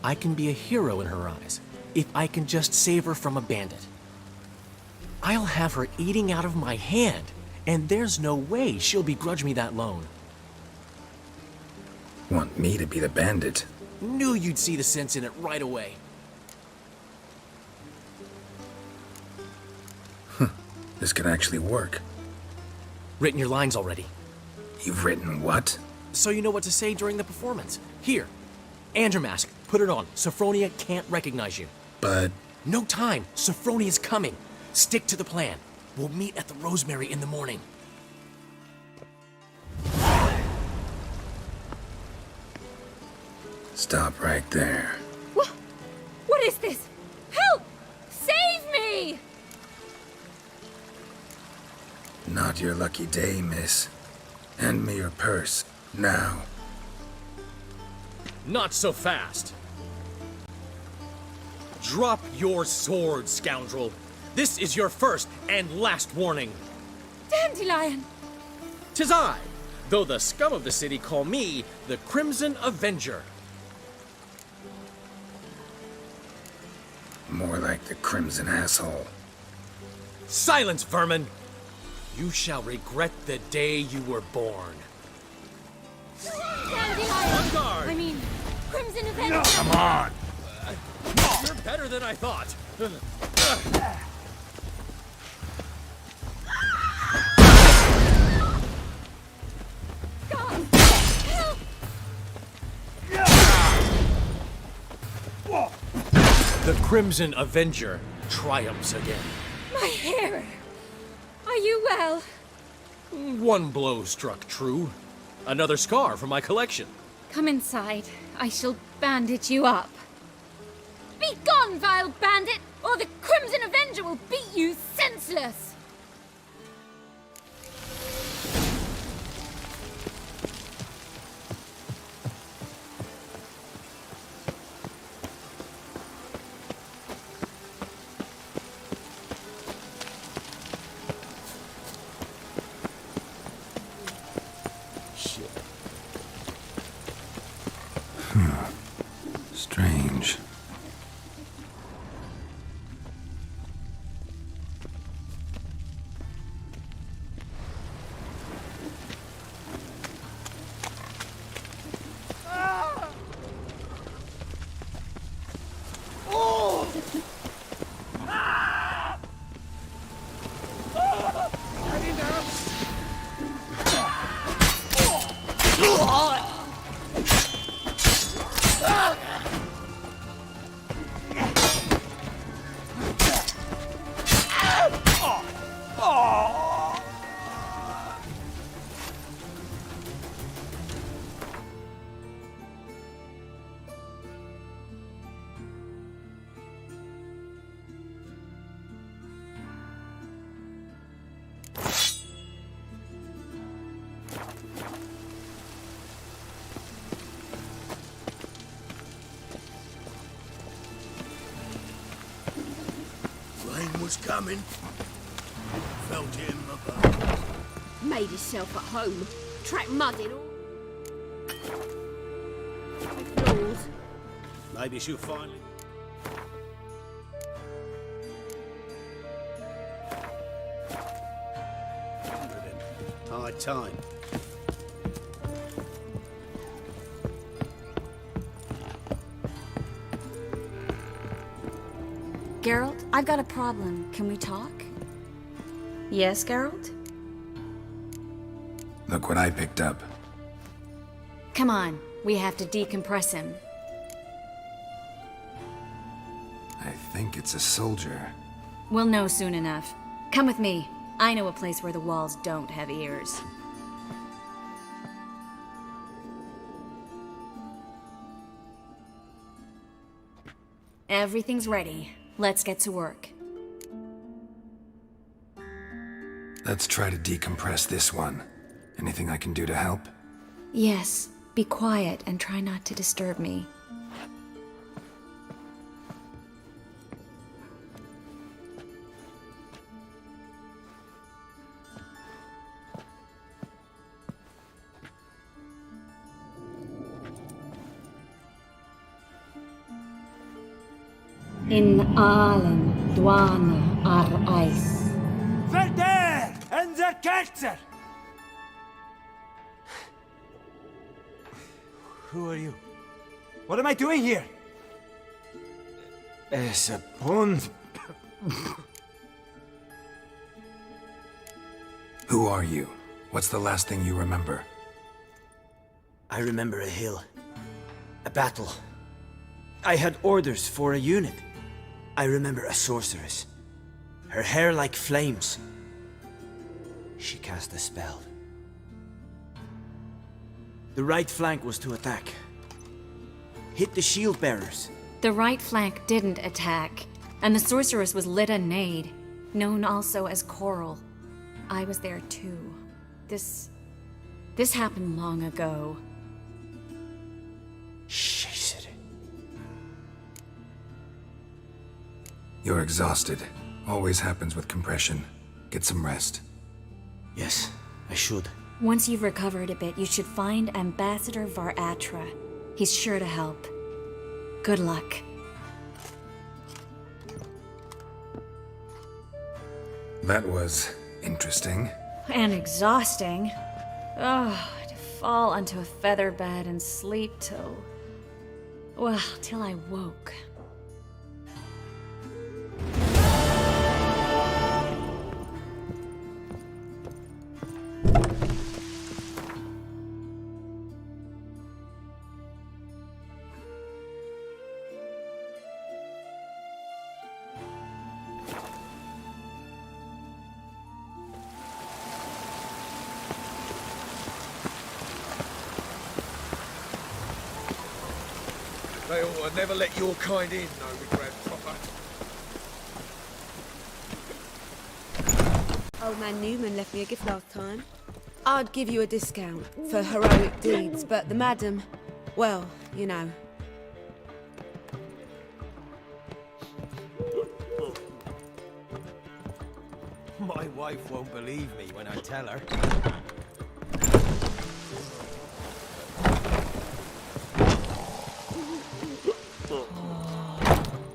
I can be a hero in her eyes if I can just save her from a bandit. I'll have her eating out of my hand, and there's no way she'll begrudge me that loan. Want me to be the bandit? Knew you'd see the sense in it right away. This could actually work. Written your lines already. You've written what? So you know what to say during the performance. Here, Andromask, put it on. Sophronia can't recognize you. But... No time. Sophronia's coming. Stick to the plan. We'll meet at the Rosemary in the morning. Stop right there. What is this? Help! Save me! Not your lucky day, miss. Hand me your purse, now. Not so fast. Drop your sword, scoundrel. This is your first and last warning. Dandelion! 'Tis I, though the scum of the city call me the Crimson Avenger. More like the Crimson Asshole. Silence, vermin! You shall regret the day you were born. Dandelion! On guard! I mean, Crimson Avenger! Come on! You're better than I thought. God! Help! The Crimson Avenger triumphs again. My hair! Are you well? One blow struck true. Another scar from my collection. Come inside. I shall bandage you up. Be gone, vile bandit, or the Crimson Avenger will beat you senseless! Strange. Rain was coming. Felt it in my bones. Made himself at home. Track mud in all the floors. Maybe she'll finally... High time. Geralt, I've got a problem. Can we talk? Yes, Geralt? Look what I picked up. Come on, we have to decompress him. I think it's a soldier. We'll know soon enough. Come with me. I know a place where the walls don't have ears. Everything's ready. Let's get to work. Let's try to decompress this one. Anything I can do to help? Yes, be quiet and try not to disturb me. In Aalen, Dwana, ar Eis. Verder! En der Kerzer! Who are you? What am I doing here? Es a pond. Who are you? What's the last thing you remember? I remember a hill. A battle. I had orders for a unit. I remember a sorceress. Her hair like flames. She cast a spell. The right flank was to attack. Hit the shield bearers. The right flank didn't attack, and the sorceress was Lita Nade, known also as Coral. I was there too. This happened long ago. You're exhausted. Always happens with compression. Get some rest. Yes, I should. Once you've recovered a bit, you should find Ambassador Var-Atra. He's sure to help. Good luck. That was interesting. And exhausting. Oh, to fall onto a feather bed and sleep till... well, till I woke. They ought to never let your kind in, no regret, proper. Old man Newman left me a gift last time. I'd give you a discount for heroic deeds, but the madam, well, you know. My wife won't believe me when I tell her.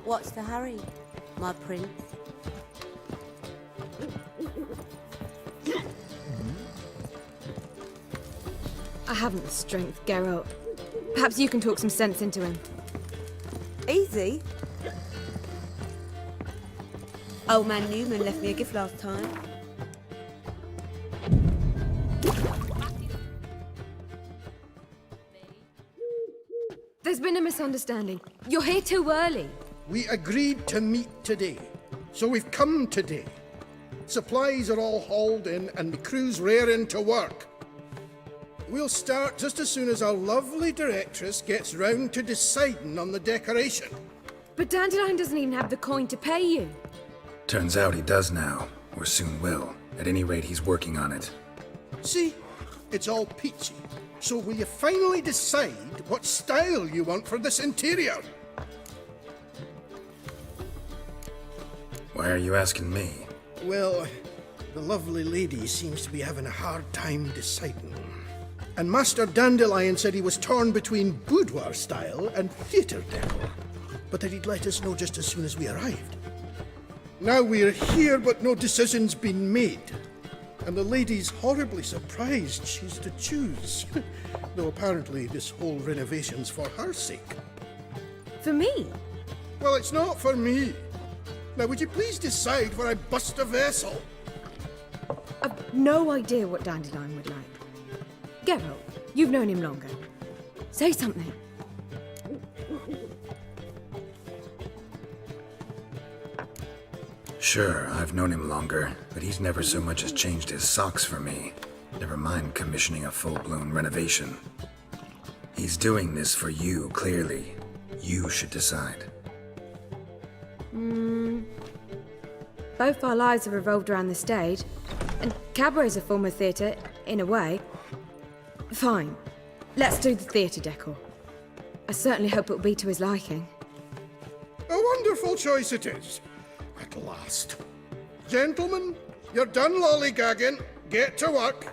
What's the hurry, my prince? I haven't the strength, Geralt. Perhaps you can talk some sense into him. Easy. Old man Newman left me a gift last time. There's been a misunderstanding. You're here too early. We agreed to meet today, so we've come today. Supplies are all hauled in and the crew's raring to work. We'll start just as soon as our lovely directress gets round to deciding on the decoration. But Dandelion doesn't even have the coin to pay you. Turns out he does now, or soon will. At any rate, he's working on it. See? It's all peachy. So will you finally decide what style you want for this interior? Why are you asking me? Well, the lovely lady seems to be having a hard time deciding. And Master Dandelion said he was torn between boudoir style and theatre decor, but that he'd let us know just as soon as we arrived. Now we're here, but no decision's been made. And the lady's horribly surprised she's to choose. Though apparently this whole renovation's for her sake. For me? Well, it's not for me. Now, would you please decide where I bust a vessel? I've no idea what Dandelion would like. Geralt, you've known him longer. Say something. Sure, I've known him longer, but he's never so much as changed his socks for me. Never mind commissioning a full-blown renovation. He's doing this for you, clearly. You should decide. Both our lives have revolved around the stage, and cabaret's a form of theatre, in a way. Fine. Let's do the theatre decor. I certainly hope it'll be to his liking. A wonderful choice it is. At last. Gentlemen, you're done lollygagging. Get to work.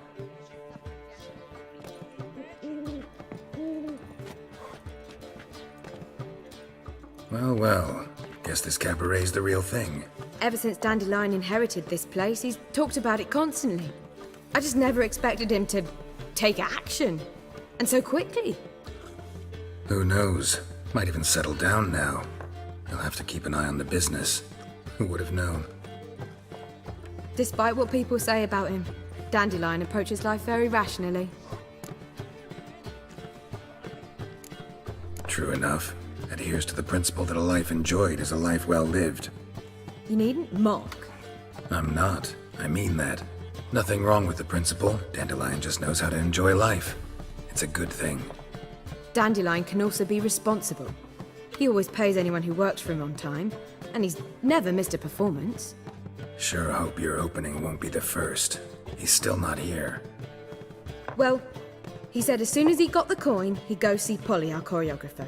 Well, well. Guess this cabaret's the real thing. Ever since Dandelion inherited this place, he's talked about it constantly. I just never expected him to take action. And so quickly. Who knows? Might even settle down now. He'll have to keep an eye on the business. Who would have known? Despite what people say about him, Dandelion approaches life very rationally. True enough. Adheres to the principle that a life enjoyed is a life well lived. You needn't mock. I'm not. I mean that. Nothing wrong with the principle. Dandelion just knows how to enjoy life. It's a good thing. Dandelion can also be responsible. He always pays anyone who works for him on time, and he's never missed a performance. Sure hope your opening won't be the first. He's still not here. Well, he said as soon as he got the coin, he'd go see Polly, our choreographer.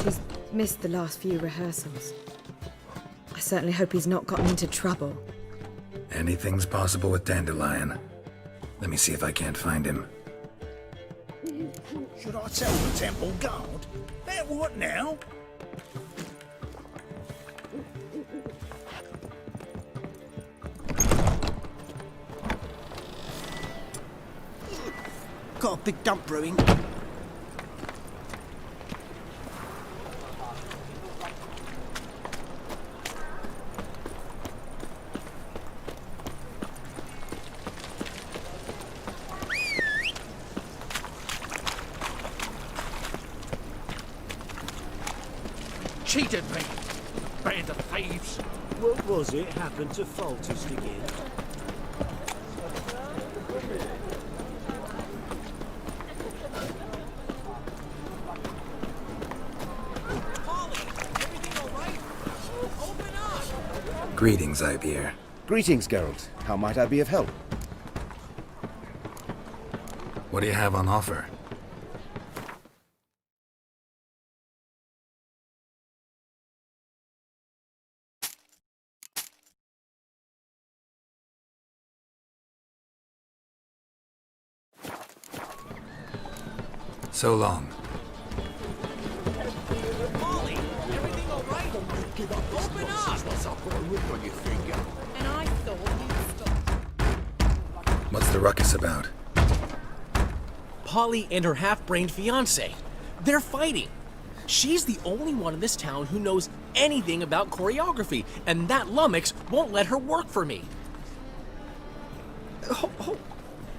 She's missed the last few rehearsals. I certainly hope he's not gotten into trouble. Anything's possible with Dandelion. Let me see if I can't find him. Should I tell the temple guard? That what now? Got a big dump brewing. Cheated me! Band of thieves! What was it happened to Foltest again? Greetings, Ibeer. Greetings, Geralt. How might I be of help? What do you have on offer? So long. And I thought you'd stop. What's the ruckus about? Polly and her half-brained fiancé. They're fighting. She's the only one in this town who knows anything about choreography, and that lummox won't let her work for me.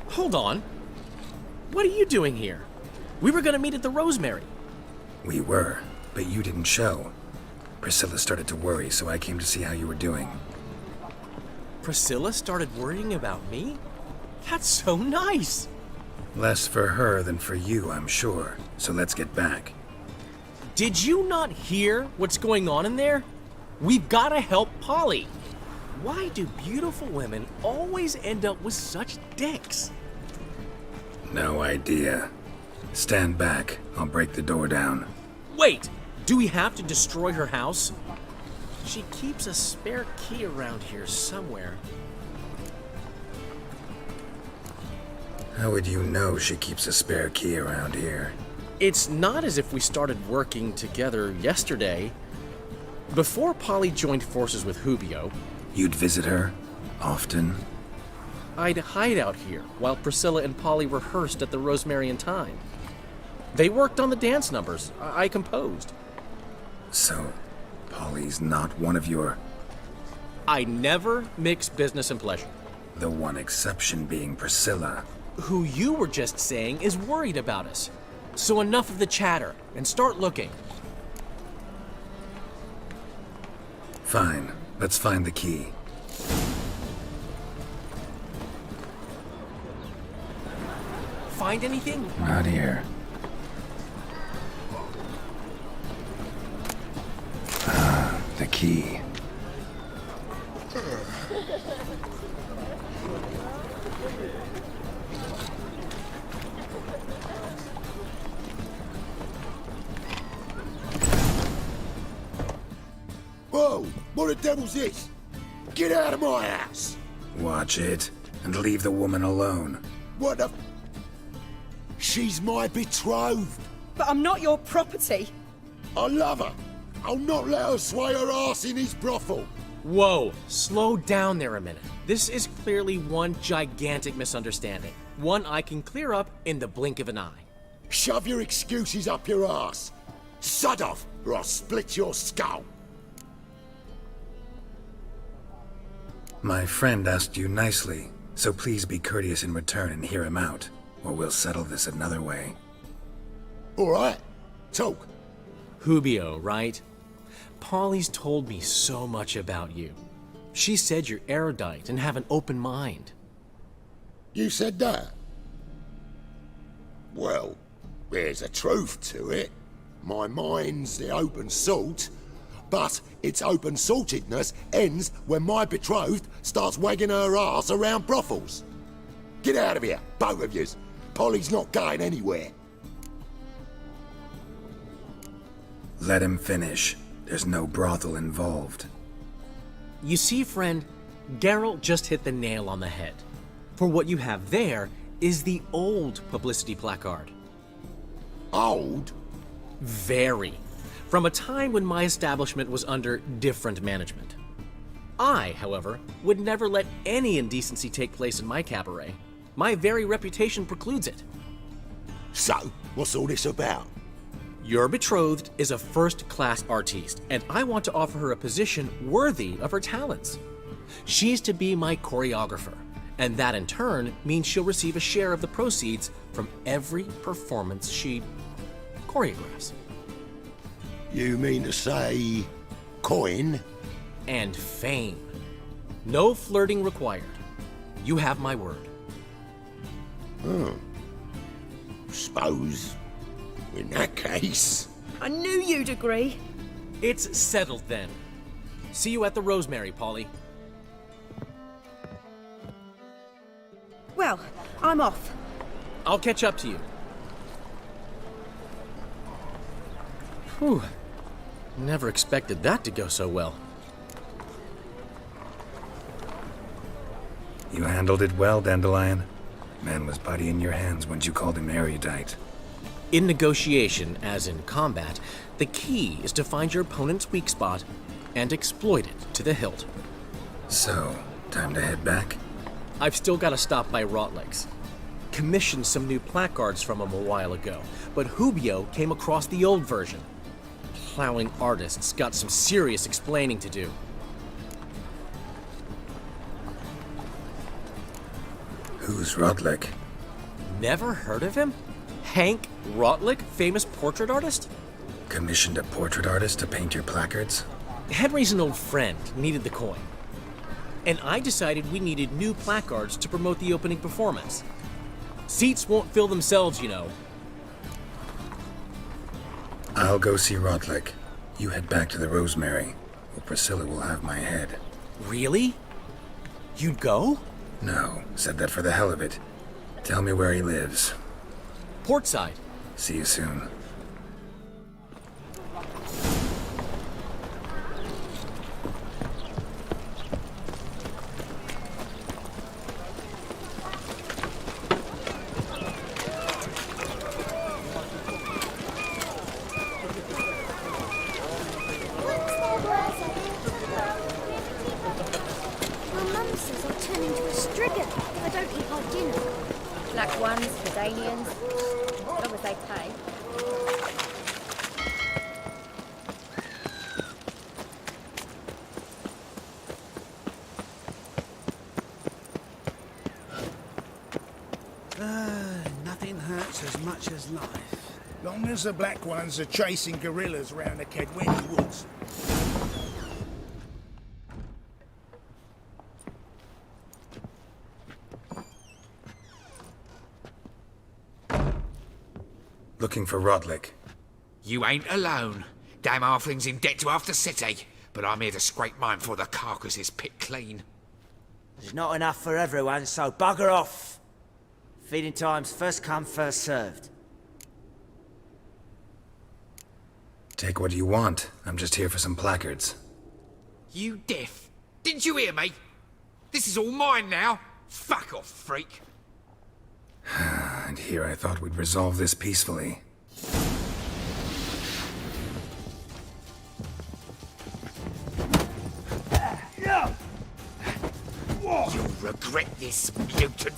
Hold on. What are you doing here? We were gonna meet at the Rosemary. We were, but you didn't show. Priscilla started to worry, so I came to see how you were doing. Priscilla started worrying about me? That's so nice! Less for her than for you, I'm sure. So let's get back. Did you not hear what's going on in there? We've gotta help Polly. Why do beautiful women always end up with such dicks? No idea. Stand back. I'll break the door down. Wait! Do we have to destroy her house? She keeps a spare key around here somewhere. How would you know she keeps a spare key around here? It's not as if we started working together yesterday. Before Polly joined forces with Hubio, You'd visit her? Often? I'd hide out here while Priscilla and Polly rehearsed at the Rosemary and Thyme. They worked on the dance numbers I composed. So, Polly's not one of your... I never mix business and pleasure. The one exception being Priscilla. Who you were just saying is worried about us. So enough of the chatter, and start looking. Fine. Let's find the key. Find anything? Not here. Ah, the key. Whoa! What the devil's this? Get out of my house! Watch it, and leave the woman alone. What the... She's my betrothed. But I'm not your property. I love her. I'll not let her sway her ass in his brothel. Whoa, slow down there a minute. This is clearly one gigantic misunderstanding. One I can clear up in the blink of an eye. Shove your excuses up your ass. Sod off, or I'll split your skull. My friend asked you nicely, so please be courteous in return and hear him out, or we'll settle this another way. All right, talk. Hubio, right? Polly's told me so much about you. She said you're erudite and have an open mind. You said that? Well, there's a truth to it. My mind's the open salt, but its open-saltedness ends when my betrothed starts wagging her ass around brothels. Get out of here, both of yous. Polly's not going anywhere. Let him finish. There's no brothel involved. You see, friend, Geralt just hit the nail on the head. For what you have there is the old publicity placard. Old? Very. From a time when my establishment was under different management. I, however, would never let any indecency take place in my cabaret. My very reputation precludes it. So, what's all this about? Your betrothed is a first-class artiste, and I want to offer her a position worthy of her talents. She's to be my choreographer, and that in turn means she'll receive a share of the proceeds from every performance she choreographs. You mean to say... coin? And fame. No flirting required. You have my word. Suppose... in that case... I knew you'd agree. It's settled then. See you at the Rosemary, Polly. Well, I'm off. I'll catch up to you. Whew. Never expected that to go so well. You handled it well, Dandelion. Man was body in your hands once you called him erudite. In negotiation, as in combat, the key is to find your opponent's weak spot and exploit it to the hilt. So, time to head back? I've still got to stop by Rotlegs. Commissioned some new placards from him a while ago, but Hubio came across the old version. Plowing artists got some serious explaining to do. Who's Rotlick? Never heard of him? Hank Rotlick, famous portrait artist? Commissioned a portrait artist to paint your placards? Henry's an old friend, needed the coin. And I decided we needed new placards to promote the opening performance. Seats won't fill themselves, you know. I'll go see Rotlick. You head back to the Rosemary, or Priscilla will have my head. Really? You'd go? No, said that for the hell of it. Tell me where he lives. Portside. See you soon. says I'll turn into a strigan if I don't eat my dinner. Black ones, Redanians, as long as they pay. Nothing hurts as much as life. Long as the Black Ones are chasing guerrillas around the Kedweni woods. Looking for Rodlick. You ain't alone. Damn halfling's in debt to half the city, but I'm here to scrape mine before the carcass is picked clean. There's not enough for everyone, so bugger off. Feeding time's first come, first served. Take what you want. I'm just here for some placards. You deaf? Didn't you hear me? This is all mine now. Fuck off, freak. And here I thought we'd resolve this peacefully. You'll regret this, mutant.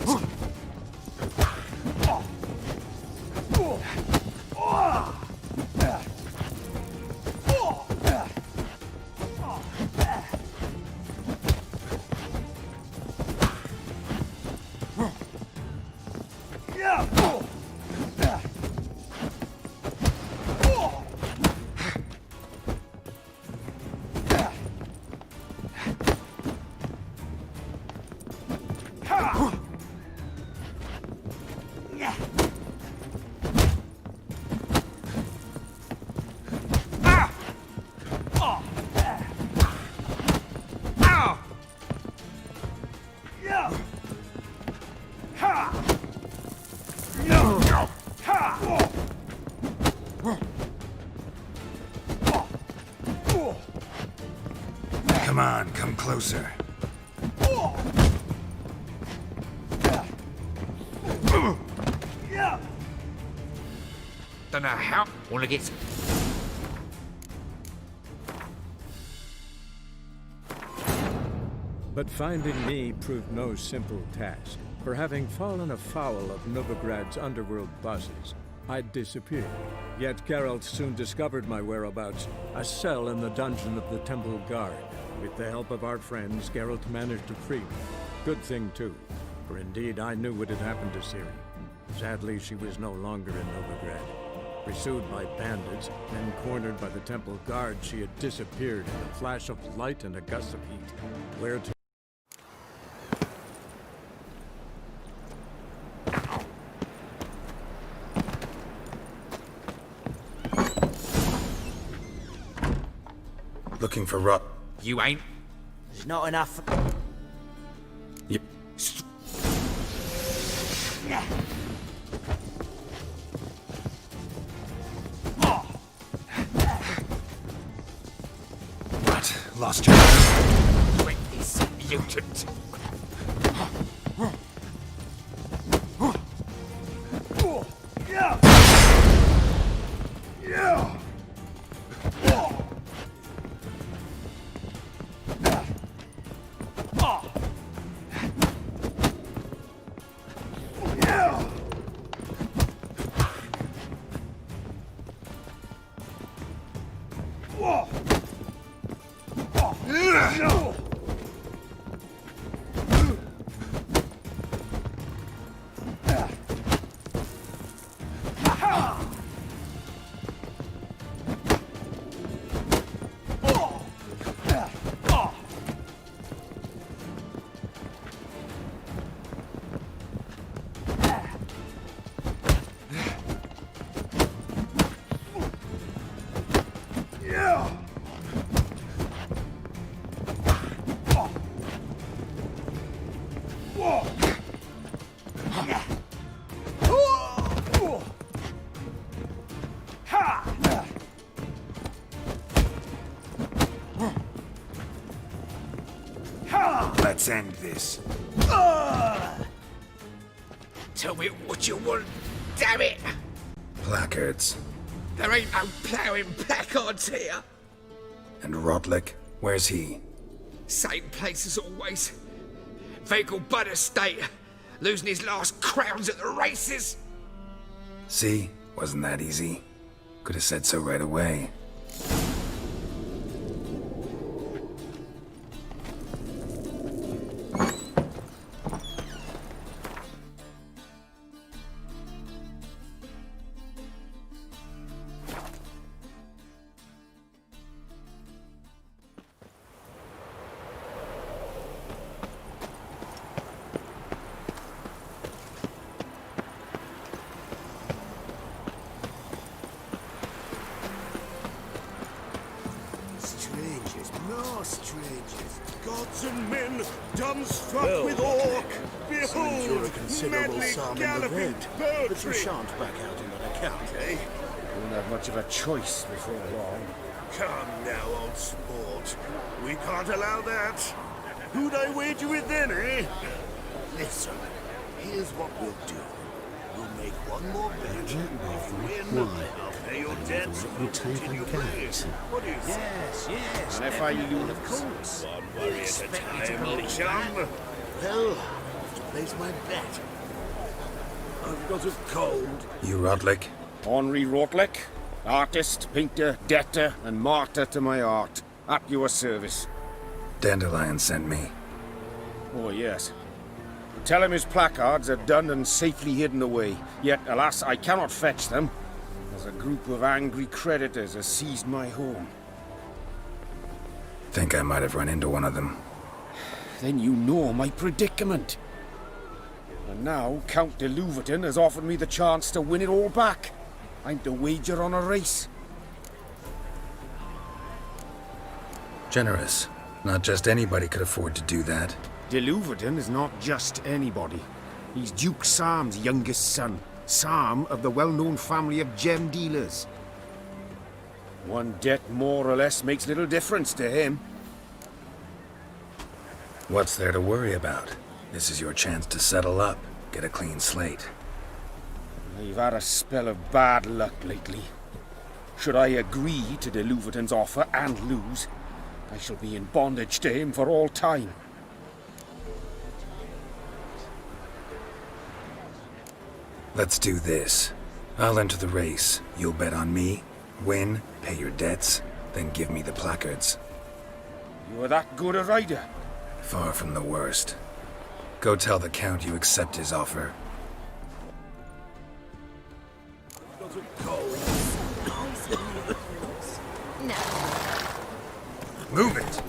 Come on, come closer. Don't know how. Wanna get... But finding me proved no simple task. For having fallen afoul of Novigrad's underworld bosses, I'd disappeared. Yet Geralt soon discovered my whereabouts, a cell in the dungeon of the Temple Guard. With the help of our friends, Geralt managed to free me. Good thing, too, for indeed I knew what had happened to Ciri. Sadly, she was no longer in Novigrad. Pursued by bandits, then cornered by the Temple Guard, she had disappeared in a flash of light and a gust of heat. Where to? Looking for Rod. You ain't? There's not enough. Yep. What? Lost your... Quit this, mutant. Let's end this. Tell me what you want, damn it! Placards. There ain't no ploughing placards here. And Rodlick? Where's he? Same place as always. Fecal butter state, losing his last crowns at the races. See? Wasn't that easy? Could have said so right away. Strangers, no strangers. Gods and men, dumbstruck with awe. Behold, medley galloping But we poetry. shan't back out in that account, eh? Won't have much of a choice before long. Come now, old sport. We can't allow that. Who'd I wager with then, eh? Listen, here's what we'll do. We'll make one more bet. If you win, I'll pay your debts and we'll continue playing. What do you say? Yes. And if I lose, of course. one worry at a Expect me to time, roll old chum. Well, I'll have to place my bet. I've got a cold. You Rodlick? Henri Rotlick, artist, painter, debtor, and martyr to my art. At your service. Dandelion sent me. Oh, yes. Tell him his placards are done and safely hidden away. Yet, alas, I cannot fetch them, as a group of angry creditors has seized my home. Think I might have run into one of them. Then you know my predicament. And now Count de Louverton has offered me the chance to win it all back. I'm to wager on a race. Generous. Not just anybody could afford to do that. De Louverton is not just anybody. He's Duke Sam's youngest son. Sam of the well-known family of gem dealers. One debt more or less makes little difference to him. What's there to worry about? This is your chance to settle up, get a clean slate. I've had a spell of bad luck lately. Should I agree to de Louverton's offer and lose, I shall be in bondage to him for all time. Let's do this. I'll enter the race. You'll bet on me, win, pay your debts, then give me the placards. You are that good a rider? Far from the worst. Go tell the Count you accept his offer. Move it!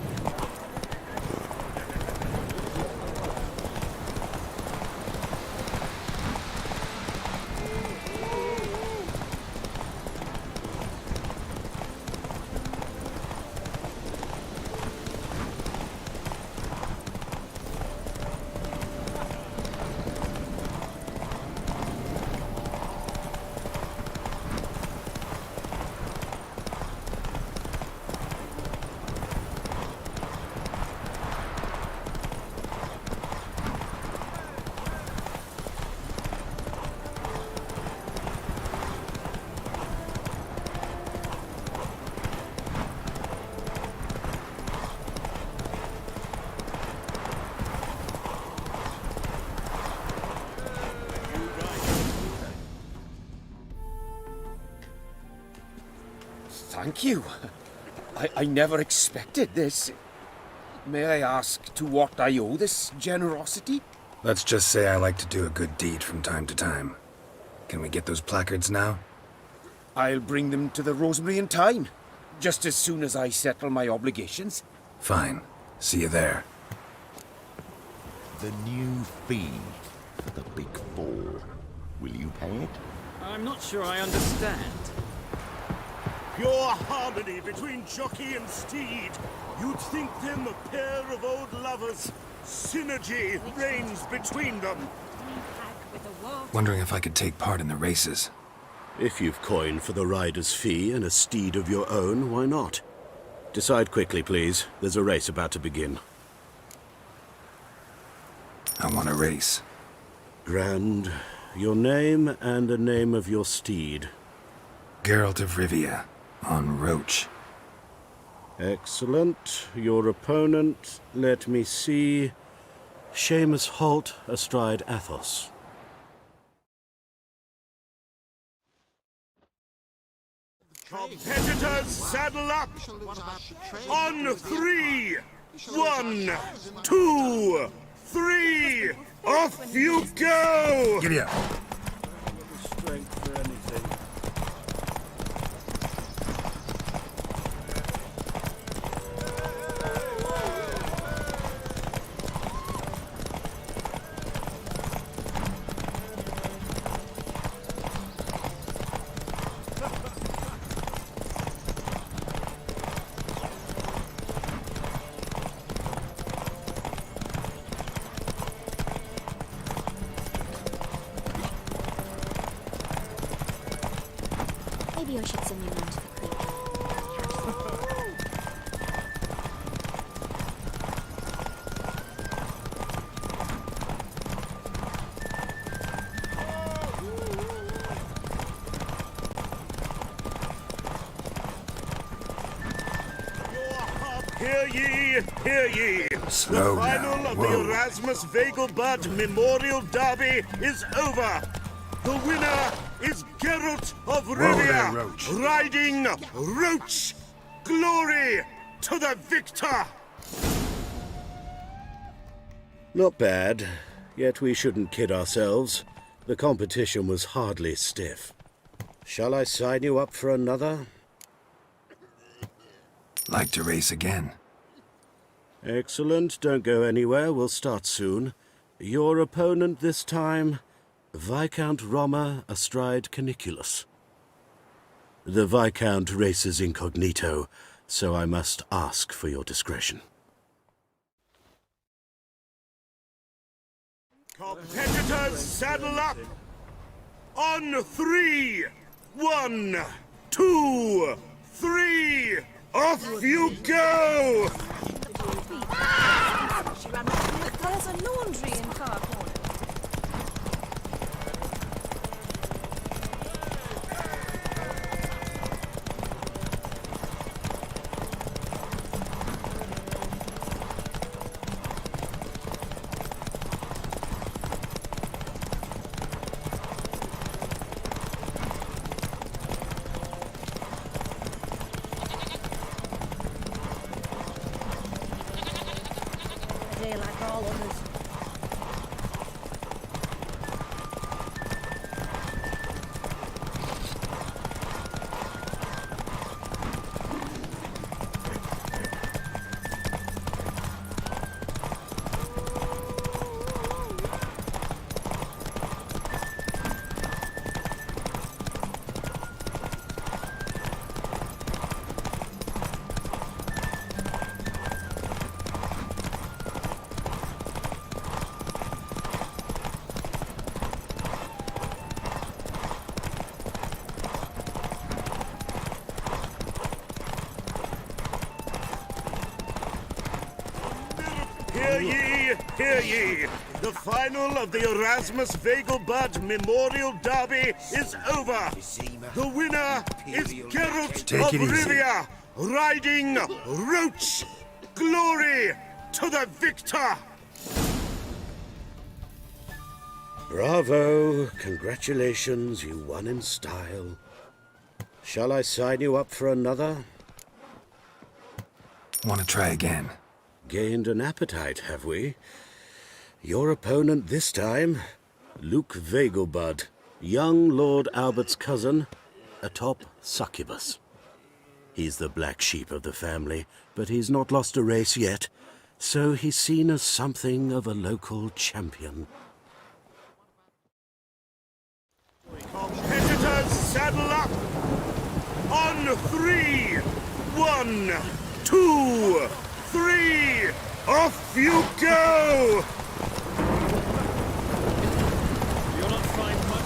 Thank you. I never expected this. May I ask to what I owe this generosity? Let's just say I like to do a good deed from time to time. Can we get those placards now? I'll bring them to the Rosemary in time, just as soon as I settle my obligations. Fine. See you there. The new fee for the Big Four. Will you pay it? I'm not sure I understand. Pure harmony between jockey and steed. You'd think them a pair of old lovers. Synergy reigns between them. Wondering if I could take part in the races. If you've coined for the rider's fee and a steed of your own, why not? Decide quickly, please. There's a race about to begin. I want a race. Grand. Your name and the name of your steed. Geralt of Rivia, on Roach. Excellent. Your opponent, let me see. Seamus halt astride Athos. Competitors, saddle up! On 3! 1, 2, 3! Off you go! Giddy up. Strength for anything. Maybe I should send him down to the creek. Hear ye, hear ye! Slow the final down. of Whoa. the Erasmus Vegelbud Memorial Derby is over. The winner is Geralt of Whoa there, Rivia, Roach. riding Roach. Glory to the victor! Not bad, yet we shouldn't kid ourselves. The competition was hardly stiff. Shall I sign you up for another? Like to race again. Excellent, don't go anywhere, we'll start soon. Your opponent this time, Viscount Roma astride Caniculus. The Viscount races incognito, so I must ask for your discretion. Competitors, saddle up! On 3! 1, 2, 3! Off you go! There's a laundry in far corner. A day like all others. Hear ye, hear ye! The final of the Erasmus Vegelbud Memorial Derby is over. The winner is Geralt Take of it easy. Rivia, riding Roach. Glory to the victor! Bravo! Congratulations, you won in style. Shall I sign you up for another? Want to try again? Gained an appetite, have we? Your opponent this time, Luke Vegelbud, young Lord Albert's cousin, atop Succubus. He's the black sheep of the family, but he's not lost a race yet, so he's seen as something of a local champion. Competitors, saddle up! On 3! 1, 2, 3! Off you go! You'll not find much.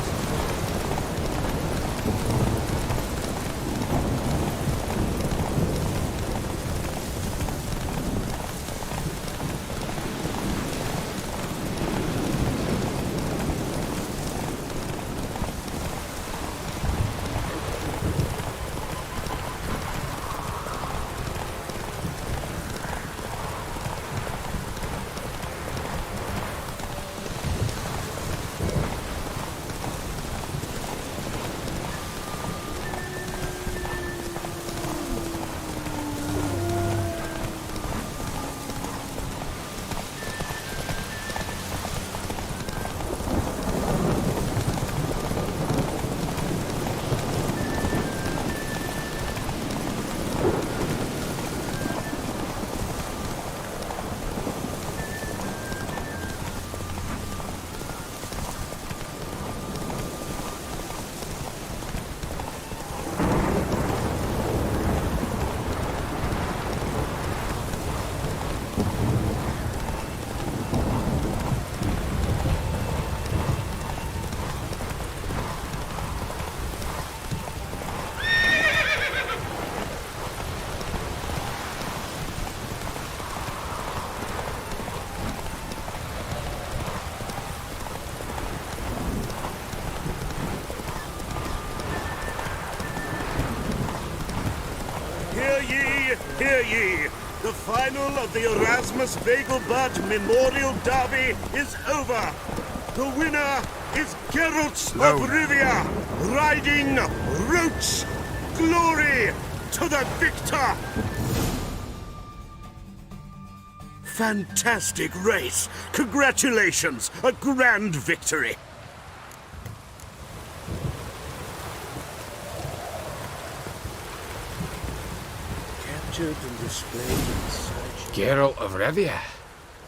Hear ye! The final of the Erasmus Vegelbud Memorial Derby is over! The winner is Geralt of Rivia, riding Roach! Glory to the victor! Fantastic race! Congratulations! A grand victory! Captured and displayed in such... Geralt of Rivia.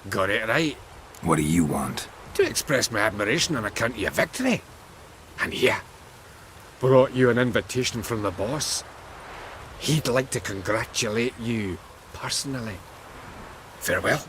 Got it right. What do you want? To express my admiration on account of your victory. And here, brought you an invitation from the boss. He'd like to congratulate you personally. Farewell.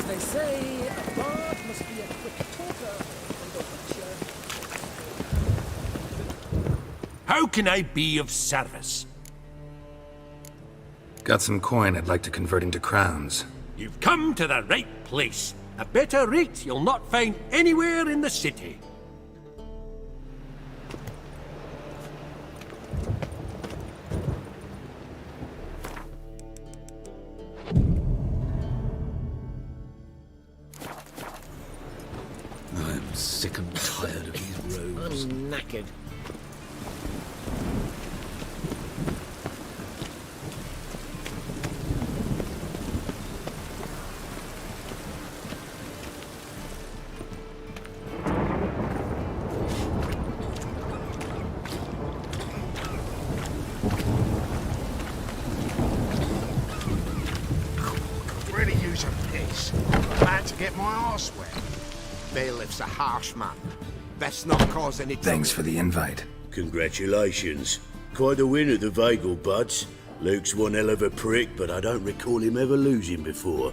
They say a bard must be a quick talker and How can I be of service? Got some coin I'd like to convert into crowns. You've come to the right place. A better rate you'll not find anywhere in the city. I'm sick and tired of these robes. I'm knackered. Really use a piss. I'm about to get my arse wet. Bailiff's a harsh man. Best not cause any trouble. Thanks for the invite. Congratulations. Quite a win at the Vegelbuds. Luke's one hell of a prick, but I don't recall him ever losing before.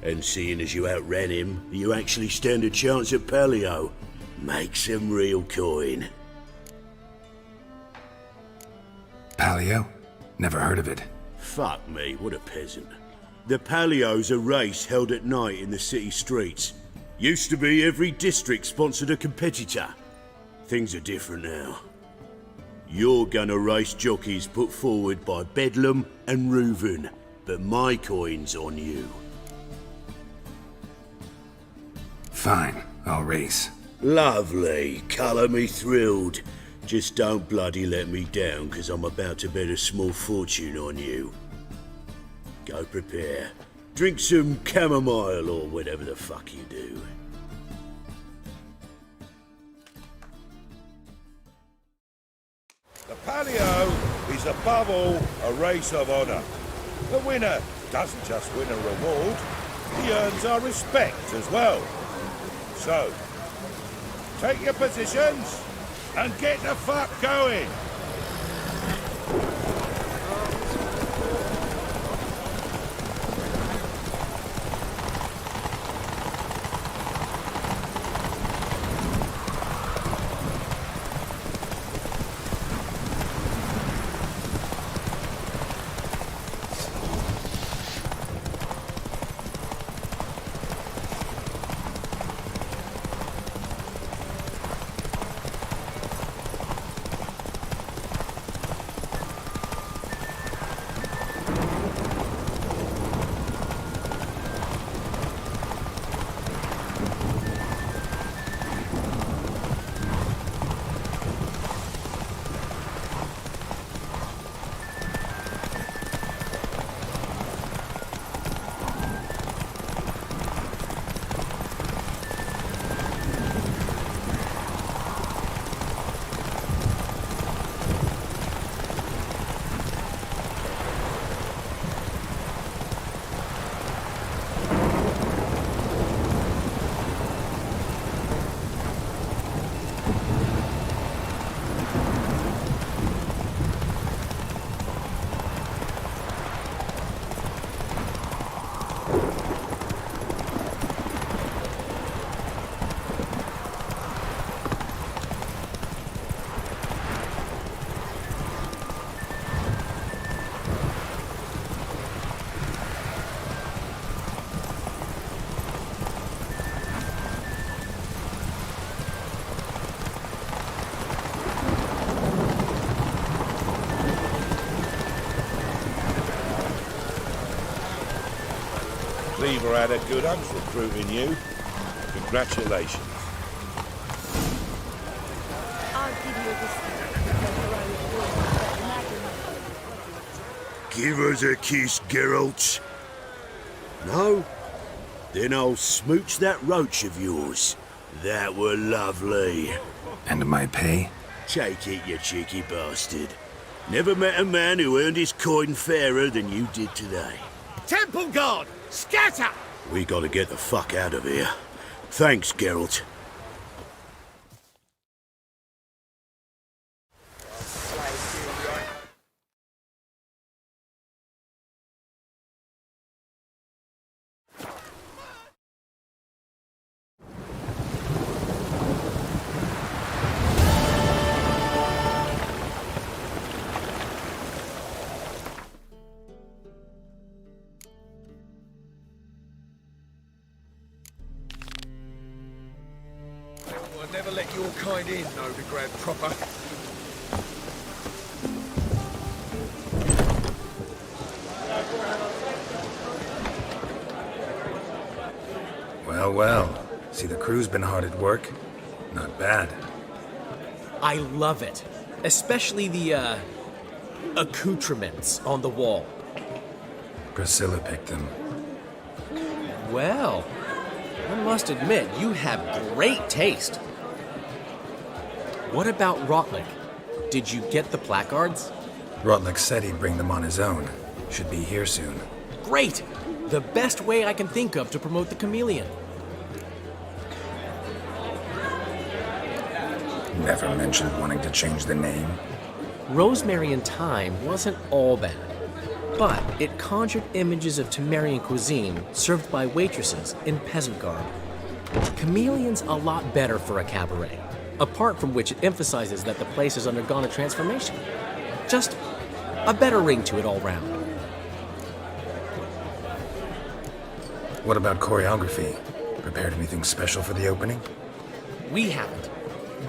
And seeing as you outran him, you actually stand a chance at Palio. Make some real coin. Palio? Never heard of it. Fuck me, what a peasant. The Palio's a race held at night in the city streets. Used to be every district sponsored a competitor. Things are different now. You're gonna race jockeys put forward by Bedlam and Reuven, but my coin's on you. Fine, I'll race. Lovely, colour me thrilled. Just don't bloody let me down, 'cause I'm about to bet a small fortune on you. Go prepare. Drink some chamomile or whatever the fuck you do. The Palio is above all a race of honour. The winner doesn't just win a reward, he earns our respect as well. So, take your positions and get the fuck going! Beaver had a good hunch recruiting you. Congratulations. I'll give you this. Give us a kiss, Geralt. No? Then I'll smooch that roach of yours. That were lovely. And my pay? Take it, you cheeky bastard. Never met a man who earned his coin fairer than you did today. Temple Guard, scatter! We gotta get the fuck out of here. Thanks, Geralt. I'll never let your kind in, Novigrad proper. Well, well. See, the crew's been hard at work. Not bad. I love it. Especially the, accoutrements on the wall. Priscilla picked them. Well, I must admit, you have great taste. What about Rotlick? Did you get the placards? Rotlick said he'd bring them on his own. Should be here soon. Great! The best way I can think of to promote the chameleon. Never mentioned wanting to change the name. Rosemary and Thyme wasn't all bad, but it conjured images of Temerian cuisine served by waitresses in peasant garb. Chameleon's a lot better for a cabaret, apart from which it emphasizes that the place has undergone a transformation. Just a better ring to it all round. What about choreography? Prepared anything special for the opening? We haven't.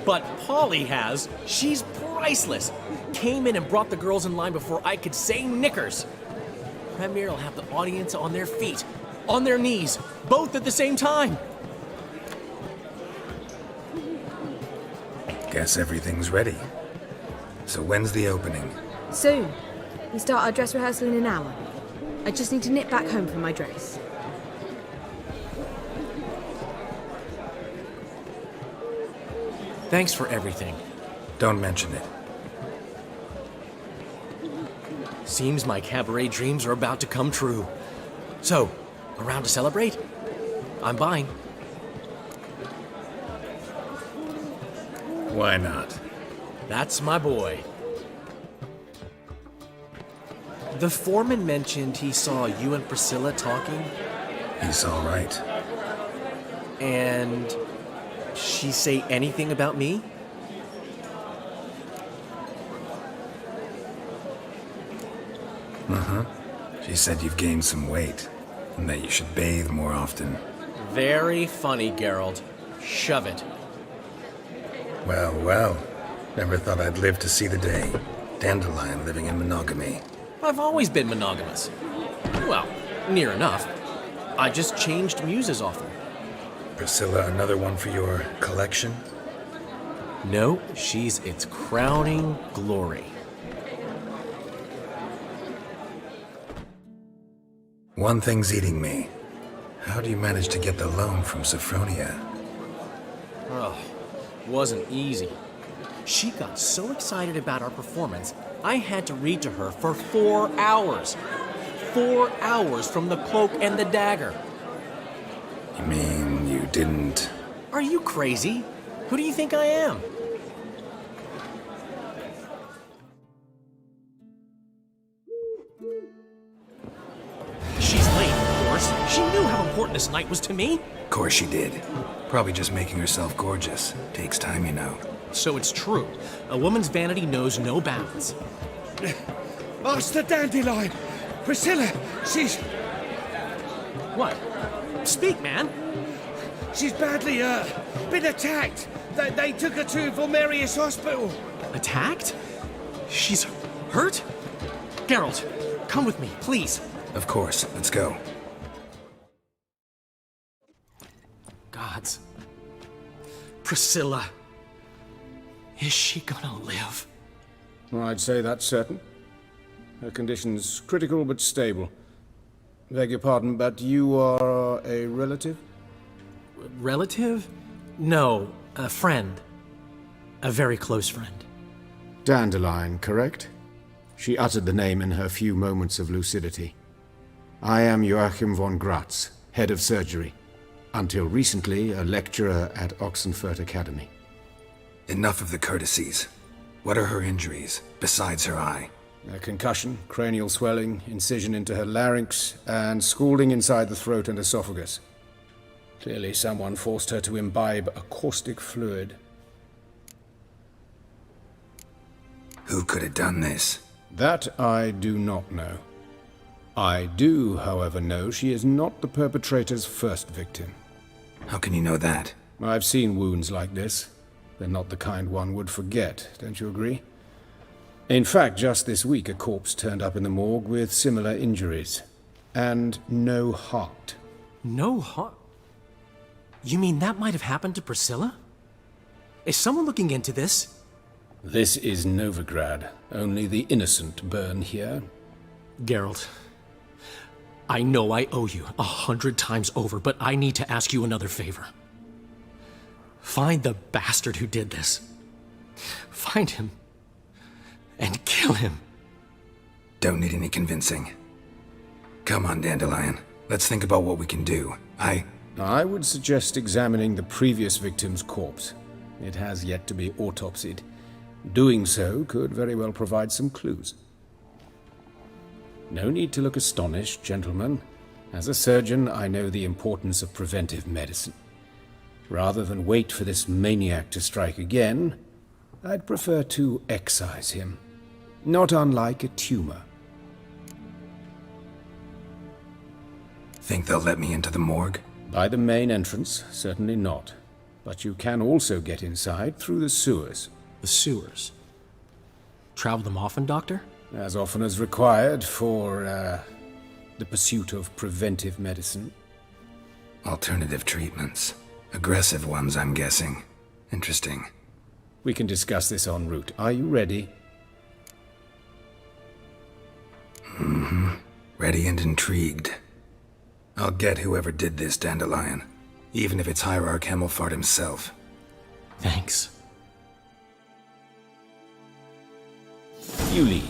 But Polly has. She's priceless. Came in and brought the girls in line before I could say knickers. Premiere will have the audience on their feet, on their knees, both at the same time. Guess everything's ready. So when's the opening? Soon. We start our dress rehearsal in an hour. I just need to nip back home for my dress. Thanks for everything. Don't mention it. Seems my cabaret dreams are about to come true. So, around to celebrate? I'm buying. Why not? That's my boy. The foreman mentioned he saw you and Priscilla talking. He's all right. And she say anything about me? Uh-huh. She said you've gained some weight, and that you should bathe more often. Very funny, Geralt. Shove it. Well, well. Never thought I'd live to see the day. Dandelion living in monogamy. I've always been monogamous. Well, near enough. I just changed muses often. Priscilla, another one for your collection? No, she's its crowning glory. One thing's eating me. How do you manage to get the loan from Sophronia? Oh, wasn't easy. She got so excited about our performance, I had to read to her for 4 hours. 4 hours from The Cloak and the Dagger. You mean you didn't... Are you crazy? Who do you think I am? She's late, of course. She knew how important this night was to me. Of course she did. Probably just making herself gorgeous. Takes time, you know. So it's true. A woman's vanity knows no bounds. Master Dandelion! Priscilla, she's... What? Speak, man. She's badly, been attacked. They took her to Vulmerius Hospital. Attacked? She's hurt? Geralt, come with me, please. Of course. Let's go. gods. Priscilla. Is she gonna live? I'd say that's certain. Her condition's critical but stable. Beg your pardon, but you are a relative? Relative? No, a friend. A very close friend. Dandelion, correct? She uttered the name in her few moments of lucidity. I am Joachim von Gratz, head of surgery. Until recently, a lecturer at Oxenfurt Academy. Enough of the courtesies. What are her injuries, besides her eye? A concussion, cranial swelling, incision into her larynx, and scalding inside the throat and esophagus. Clearly someone forced her to imbibe a caustic fluid. Who could have done this? That I do not know. I do, however, know she is not the perpetrator's first victim. How can you know that? I've seen wounds like this. They're not the kind one would forget, don't you agree? In fact, just this week a corpse turned up in the morgue with similar injuries. And no heart. No heart? You mean that might have happened to Priscilla? Is someone looking into this? This is Novigrad. Only the innocent burn here. Geralt, I know I owe you 100 times over, but I need to ask you another favor. Find the bastard who did this. Find him. And kill him. Don't need any convincing. Come on, Dandelion. Let's think about what we can do. I would suggest examining the previous victim's corpse. It has yet to be autopsied. Doing so could very well provide some clues. No need to look astonished, gentlemen. As a surgeon, I know the importance of preventive medicine. Rather than wait for this maniac to strike again, I'd prefer to excise him. Not unlike a tumor. Think they'll let me into the morgue? By the main entrance, certainly not. But you can also get inside through the sewers. The sewers? Travel them often, Doctor? As often as required for, the pursuit of preventive medicine. Alternative treatments. Aggressive ones, I'm guessing. Interesting. We can discuss this en route. Are you ready? Mm-hmm. Ready and intrigued. I'll get whoever did this, Dandelion. Even if it's Hierarch Hemelfart himself. Thanks. You lead.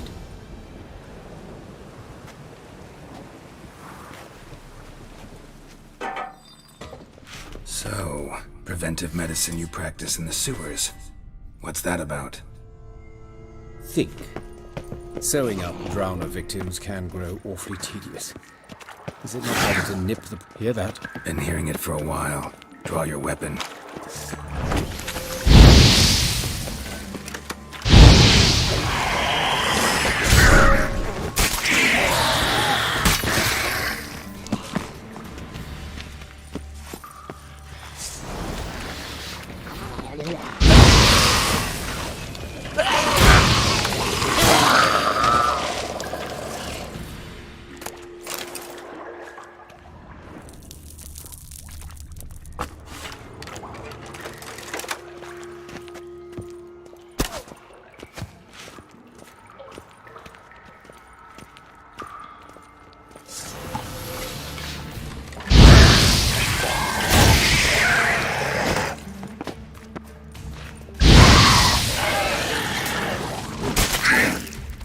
So, preventive medicine you practice in the sewers. What's that about? Think. Sewing up drowner victims can grow awfully tedious. Is it not better to nip the... Hear that? Been hearing it for a while. Draw your weapon.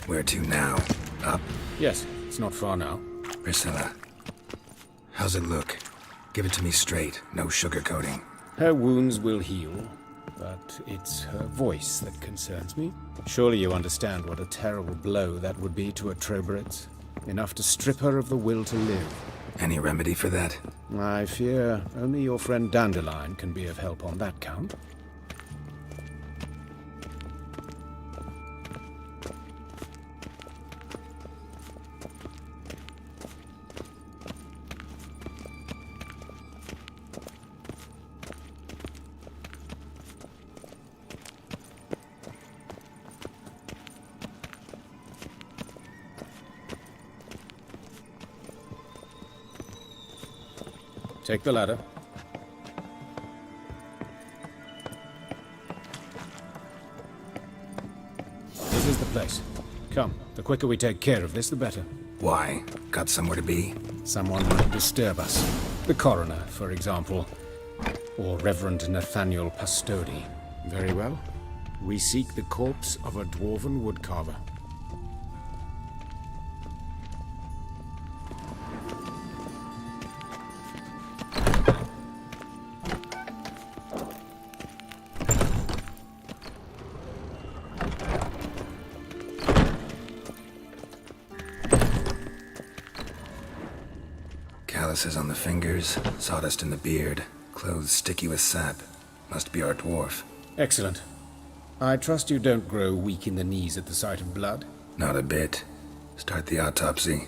Where to now? Up? Yes, it's not far now. Priscilla. How's it look? Give it to me straight, no sugarcoating. Her wounds will heal, but it's her voice that concerns me. Surely you understand what a terrible blow that would be to a Troberet. Enough to strip her of the will to live. Any remedy for that? I fear only your friend Dandelion can be of help on that count. Take the ladder. place. Come, the quicker we take care of this, the better. Why? Got somewhere to be? Someone might disturb us. The coroner, for example. Or Reverend Nathaniel Pastodi. Very well. We seek the corpse of a dwarven woodcarver. Calluses on the fingers, sawdust in the beard, clothes sticky with sap. Must be our dwarf. Excellent. I trust you don't grow weak in the knees at the sight of blood? Not a bit. Start the autopsy.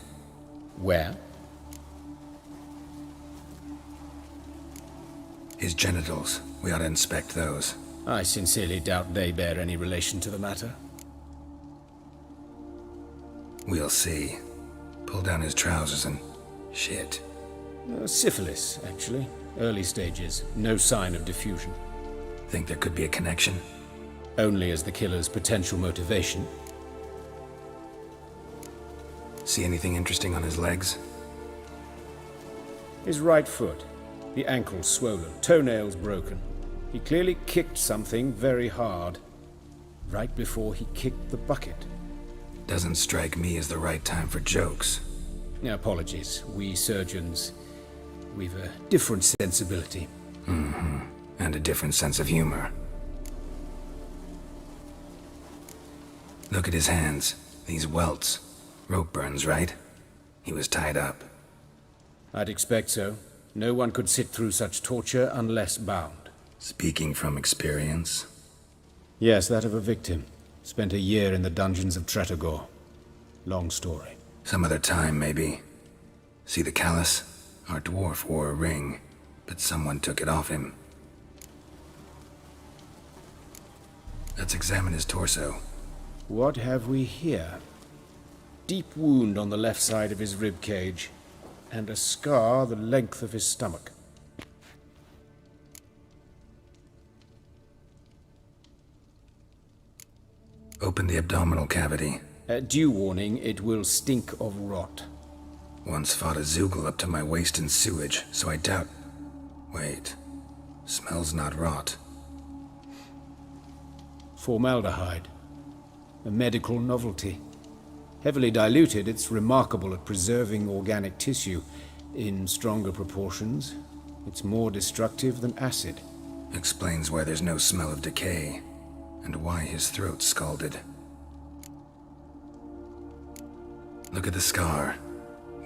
Where? His genitals. We ought to inspect those. I sincerely doubt they bear any relation to the matter. We'll see. Pull down his trousers and... shit. Syphilis, actually. Early stages. No sign of diffusion. Think there could be a connection? Only as the killer's potential motivation. See anything interesting on his legs? His right foot. The ankle swollen, toenails broken. He clearly kicked something very hard. Right before he kicked the bucket. Doesn't strike me as the right time for jokes. Apologies. We surgeons, we've a different sensibility. Mm-hmm. And a different sense of humor. Look at his hands. These welts. Rope burns, right? He was tied up. I'd expect so. No one could sit through such torture unless bound. Speaking from experience? Yes, that of a victim. Spent a year in the dungeons of Tretogor. Long story. Some other time, maybe. See the callus? Our dwarf wore a ring, but someone took it off him. Let's examine his torso. What have we here? Deep wound on the left side of his rib cage, and a scar the length of his stomach. Open the abdominal cavity. Due warning, it will stink of rot. Once fought a Zoogle up to my waist in sewage, so I doubt... Wait. Smells not rot. Formaldehyde. A medical novelty. Heavily diluted, it's remarkable at preserving organic tissue. In stronger proportions, it's more destructive than acid. Explains why there's no smell of decay, and why his throat's scalded. Look at the scar.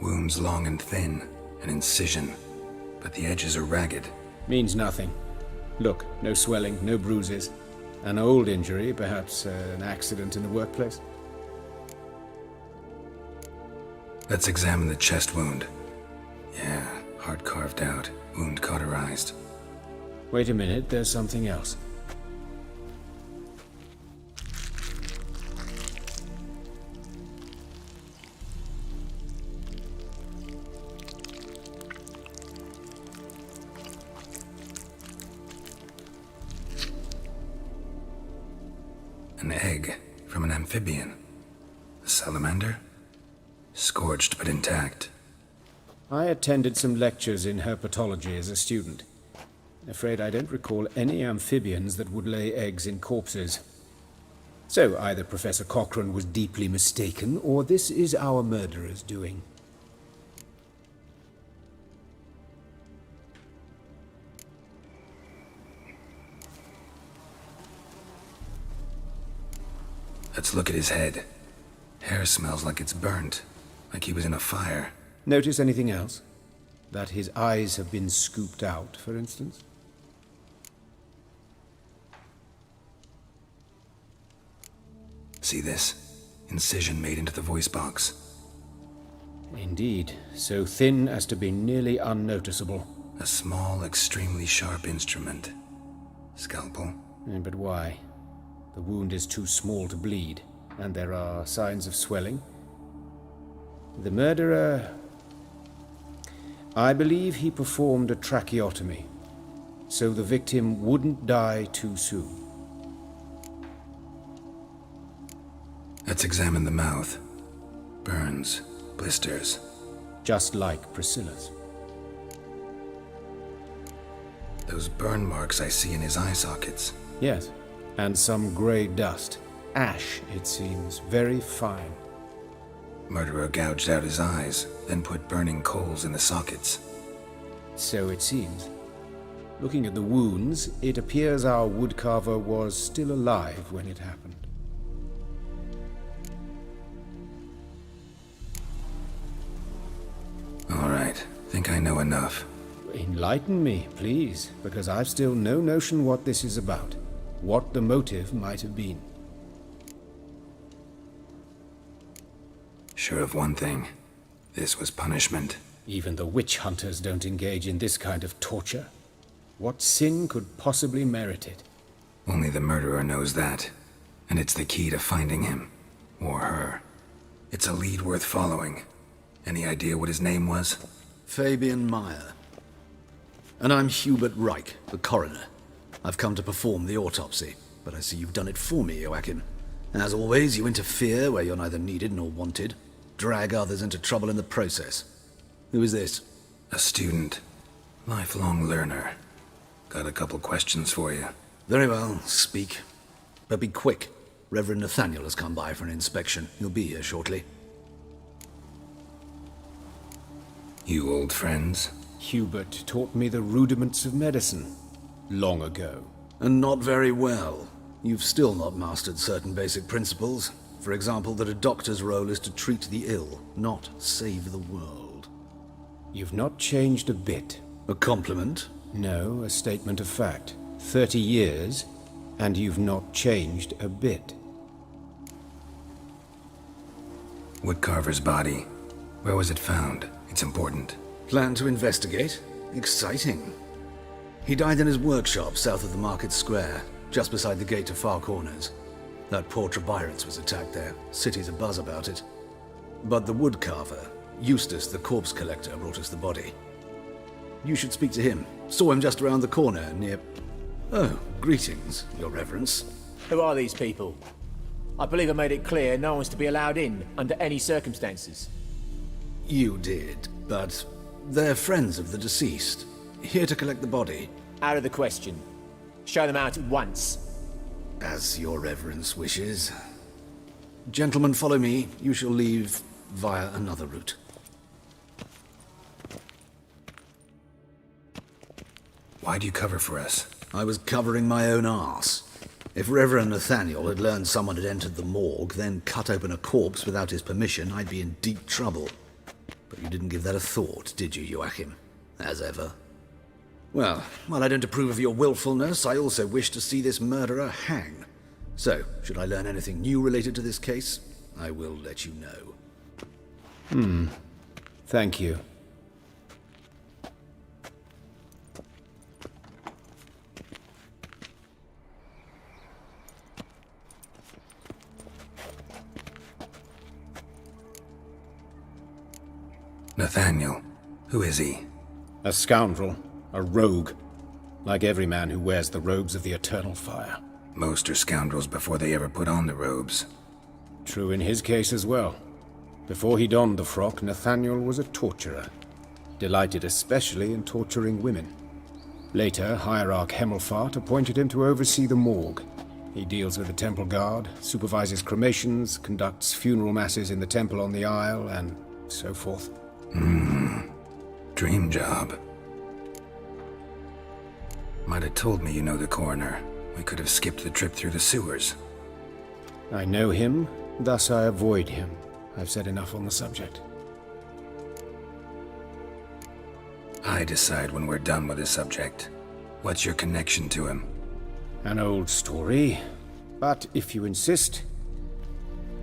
Wounds long and thin, an incision, but the edges are ragged. Means nothing. Look, no swelling, no bruises. An old injury, perhaps an accident in the workplace. Let's examine the chest wound. Yeah, heart carved out, wound cauterized. Wait a minute, there's something else. An egg from an amphibian. A salamander? Scorched but intact. I attended some lectures in herpetology as a student. Afraid I don't recall any amphibians that would lay eggs in corpses. So either Professor Cochrane was deeply mistaken, or this is our murderer's doing. Let's look at his head. Hair smells like it's burnt, like he was in a fire. Notice anything else? That his eyes have been scooped out, for instance? See this? Incision made into the voice box. Indeed, so thin as to be nearly unnoticeable. A small, extremely sharp instrument. Scalpel? But why? The wound is too small to bleed, and there are signs of swelling. The murderer... I believe he performed a tracheotomy, so the victim wouldn't die too soon. Let's examine the mouth. Burns, blisters. Just like Priscilla's. Those burn marks I see in his eye sockets. Yes, and some grey dust. Ash, it seems, very fine. Murderer gouged out his eyes, then put burning coals in the sockets. So it seems. Looking at the wounds, it appears our woodcarver was still alive when it happened. All right, think I know enough. Enlighten me, please, because I've still no notion what this is about. What the motive might have been. Sure of one thing. This was punishment. Even the witch hunters don't engage in this kind of torture. What sin could possibly merit it? Only the murderer knows that. And it's the key to finding him. Or her. It's a lead worth following. Any idea what his name was? Fabian Meyer. And I'm Hubert Reich, the coroner. I've come to perform the autopsy, but I see you've done it for me, Joachim. As always, you interfere where you're neither needed nor wanted. Drag others into trouble in the process. Who is this? A student. Lifelong learner. Got a couple questions for you. Very well, speak. But be quick. Reverend Nathaniel has come by for an inspection. He'll be here shortly. You old friends? Hubert taught me the rudiments of medicine. Long ago. And not very well. You've still not mastered certain basic principles. For example, that a doctor's role is to treat the ill, not save the world. You've not changed a bit. A compliment? No, a statement of fact. 30 years, and you've not changed a bit. Woodcarver's body. Where was it found? It's important. Plan to investigate? Exciting. He died in his workshop south of the market square, just beside the gate to Far Corners. That poor Trebirance was attacked there. City's abuzz about it. But the woodcarver, Eustace the corpse collector, brought us the body. You should speak to him. Saw him just around the corner near... Oh, greetings, Your Reverence. Who are these people? I believe I made it clear no one's to be allowed in under any circumstances. You did, but they're friends of the deceased. Here to collect the body. Out of the question. Show them out at once. As Your Reverence wishes. Gentlemen, follow me. You shall leave via another route. Why'd you cover for us? I was covering my own arse. If Reverend Nathaniel had learned someone had entered the morgue, then cut open a corpse without his permission, I'd be in deep trouble. But you didn't give that a thought, did you, Joachim? As ever. Well, while I don't approve of your willfulness, I also wish to see this murderer hang. So, should I learn anything new related to this case, I will let you know. Thank you. Nathaniel. Who is he? A scoundrel. A rogue. Like every man who wears the robes of the Eternal Fire. Most are scoundrels before they ever put on the robes. True in his case as well. Before he donned the frock, Nathaniel was a torturer. Delighted especially in torturing women. Later, Hierarch Hemelfart appointed him to oversee the morgue. He deals with the temple guard, supervises cremations, conducts funeral masses in the temple on the Isle, and so forth. Dream job. Might have told me you know the coroner. We could have skipped the trip through the sewers. I know him, thus I avoid him. I've said enough on the subject. I decide when we're done with the subject. What's your connection to him? An old story, but if you insist.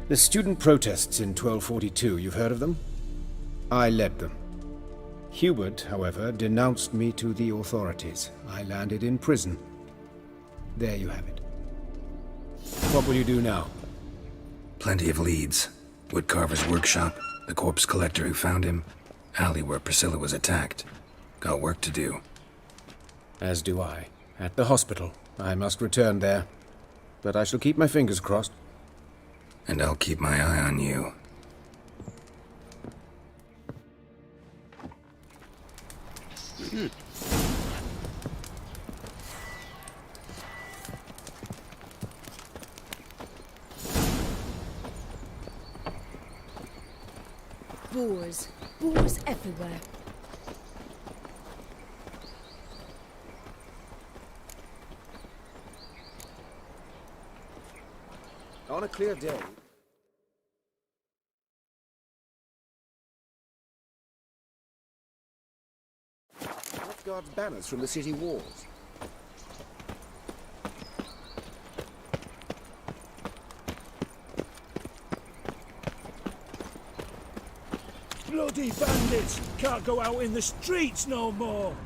The student protests in 1242, you've heard of them? I led them. Hubert, however, denounced me to the authorities. I landed in prison. There you have it. What will you do now? Plenty of leads. Woodcarver's workshop, the corpse collector who found him, alley where Priscilla was attacked. Got work to do. As do I. At the hospital. I must return there. But I shall keep my fingers crossed. And I'll keep my eye on you. Boars. Boars everywhere. On a clear day... Guards banners from the city walls. Bloody bandits! Can't go out in the streets no more!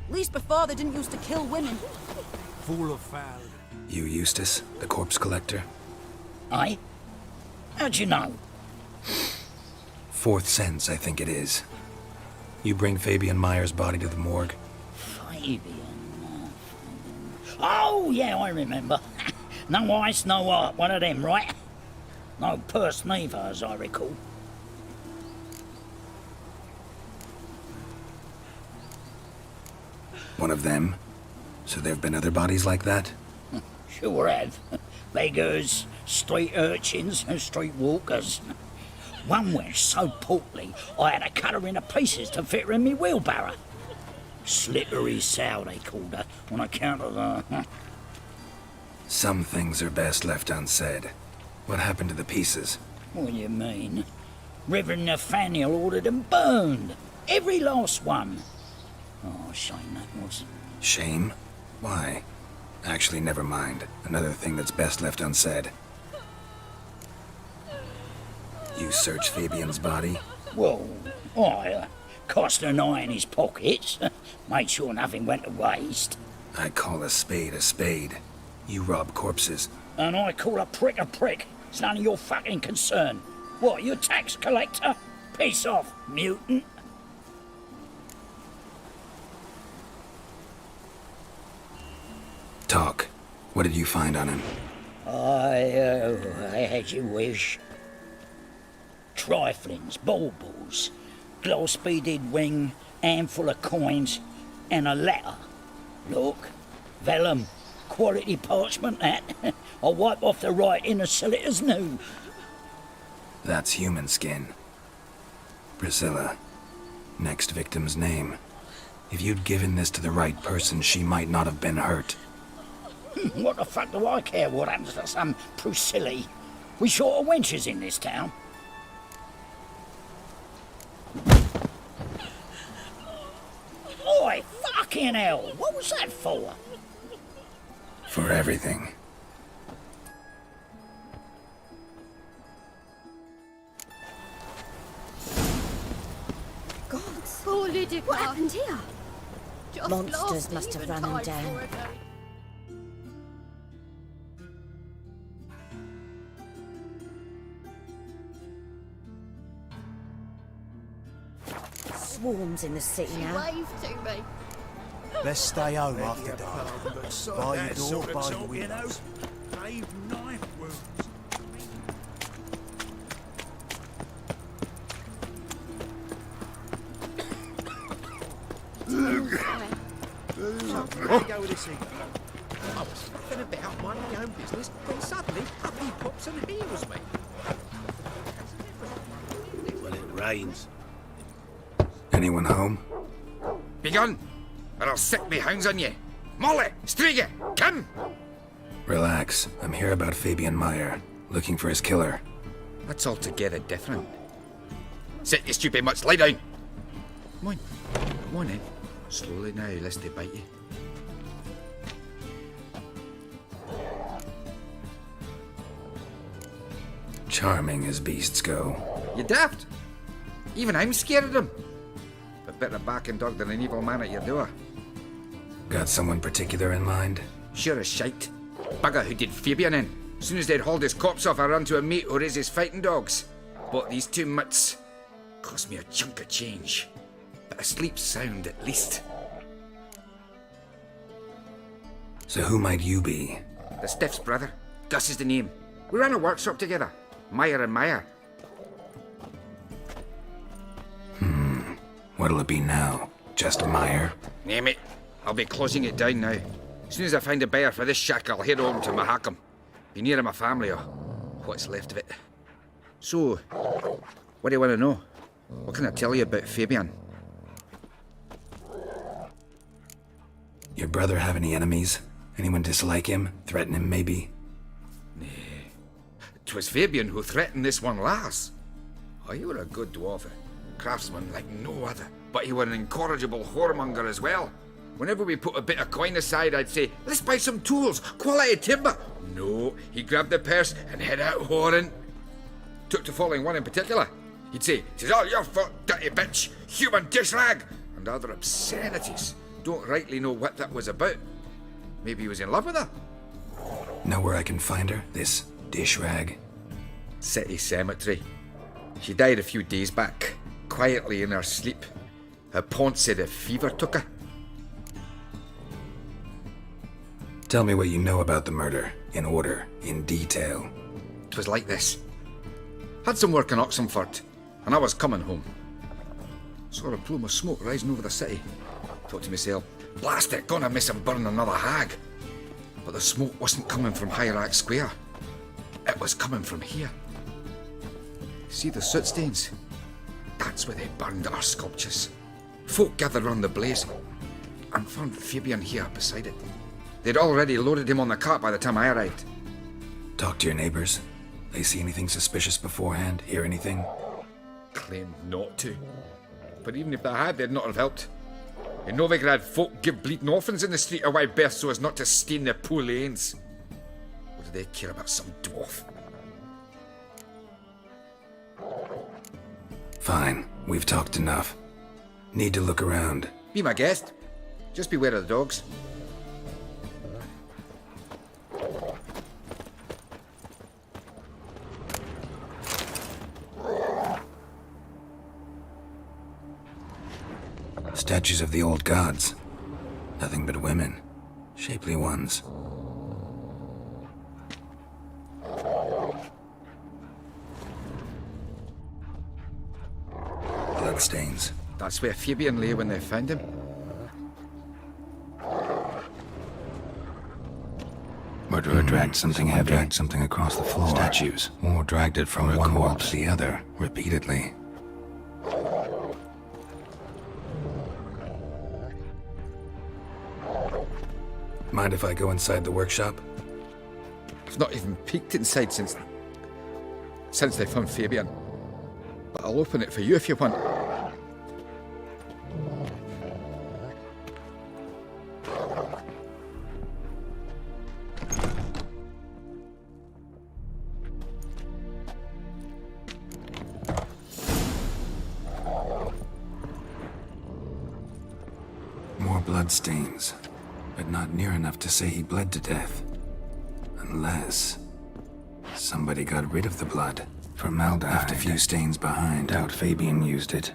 At least before they didn't used to kill women. Full of foul. You Eustace, the corpse collector? Aye? How'd you know? Fourth sense, I think it is. You bring Fabian Meyer's body to the morgue? Fabian... Oh, yeah, I remember. No ice, no art, one of them, right? No purse neither, as I recall. One of them? So there have been other bodies like that? Sure have. Beggars, street urchins, and street walkers. One went so portly, I had to cut her into pieces to fit her in me wheelbarrow. Slippery sow, they called her, on account of the... Some things are best left unsaid. What happened to the pieces? What do you mean? Reverend Nathaniel ordered them burned. Every last one. Oh, shame that was. Shame? Why? Actually, never mind. Another thing that's best left unsaid. You searched Fabian's body? Well, I cast an eye in his pockets. Made sure nothing went to waste. I call a spade a spade. You rob corpses. And I call a prick a prick. It's none of your fucking concern. What, you tax collector? Piss off, mutant. Talk. What did you find on him? I had your wish. Triflings, baubles, gloss-beaded ring, handful of coins, and a letter. Look, vellum, quality parchment, that. I'll wipe off the writing and sell it as new. That's human skin. Priscilla. Next victim's name. If you'd given this to the right person, she might not have been hurt. What the fuck do I care what happens to some Priscilla? We short of wenches in this town. Oi, fucking hell! What was that for? For everything. Gods! Poor Lydia. What happened here? Just Monsters must have run him down. Swarms in the city now. She waved to me. Let's stay home after dark. By your door, by the windows. Brave knife wounds. Go with this thing. I was flipping about minding my own business when suddenly up he pops and heals me. Well, it rains. Anyone home? Begone, or I'll set me hounds on you. Molly, Striga, come! Relax. I'm here about Fabian Meyer, looking for his killer. That's altogether different. Sit your stupid mutts, lie down. Come on then. Slowly now, lest they bite you. Charming as beasts go. You daft? Even I'm scared of them. A better barking dog than an evil man at your door. Got someone particular in mind? Sure as shite. Bugger who did Fabian in. As soon as they'd hauled his corpse off, I run to a mate who raises fighting dogs. Bought these two mutts. Cost me a chunk of change. But I sleep sound at least. So who might you be? The Stiff's brother. Gus is the name. We ran a workshop together. Meyer and Meyer. What'll it be now? Just Meyer? Name it. I'll be closing it down now. As soon as I find a buyer for this shack, I'll head home to Mahakam. Be near my family, or what's left of it. So, what do you want to know? What can I tell you about Fabian? Your brother have any enemies? Anyone dislike him? Threaten him, maybe? 'Twas Fabian who threatened this one last. Oh, you were a good dwarf, a craftsman like no other. But you were an incorrigible whoremonger as well. Whenever we put a bit of coin aside, I'd say, let's buy some tools, quality timber. No, he grabbed the purse and head out whoring. Took to following one in particular. He'd say, "'Tis all your fault, dirty bitch, human dish rag," and other obscenities. Don't rightly know what that was about. Maybe he was in love with her. Know where I can find her? This dish rag? City Cemetery. She died a few days back, quietly in her sleep. Her pont said a fever took her. Tell me what you know about the murder, in order, in detail. 'Twas like this. Had some work in Oxenford, and I was coming home. Saw a plume of smoke rising over the city. Thought to myself, blast it, gonna miss him burn another hag. But the smoke wasn't coming from Hierarch Square. It was coming from here. See the soot stains? That's where they burned our sculptures. Folk gathered round the blaze and found Fabian here beside it. They'd already loaded him on the cart by the time I arrived. Talk to your neighbors. They see anything suspicious beforehand? Hear anything? Claimed not to. But even if they had, they'd not have helped. In Novigrad, folk give bleeding orphans in the street a wide berth so as not to stain their poor lanes. What do they care about some dwarf? Fine, we've talked enough. Need to look around. Be my guest. Just beware of the dogs. Statues of the old gods. Nothing but women. Shapely ones. Bloodstains. That's where Fabian lay when they found him. Murderer dragged something heavy. Dragged something across the floor. Statues. Or dragged it from one wall to the other, repeatedly. Mind if I go inside the workshop? I've not even peeked inside since they found Fabian. But I'll open it for you if you want. More bloodstains. But not near enough to say he bled to death. Unless somebody got rid of the blood. Formaldehyde. Left a few stains behind. Doubt Fabian used it.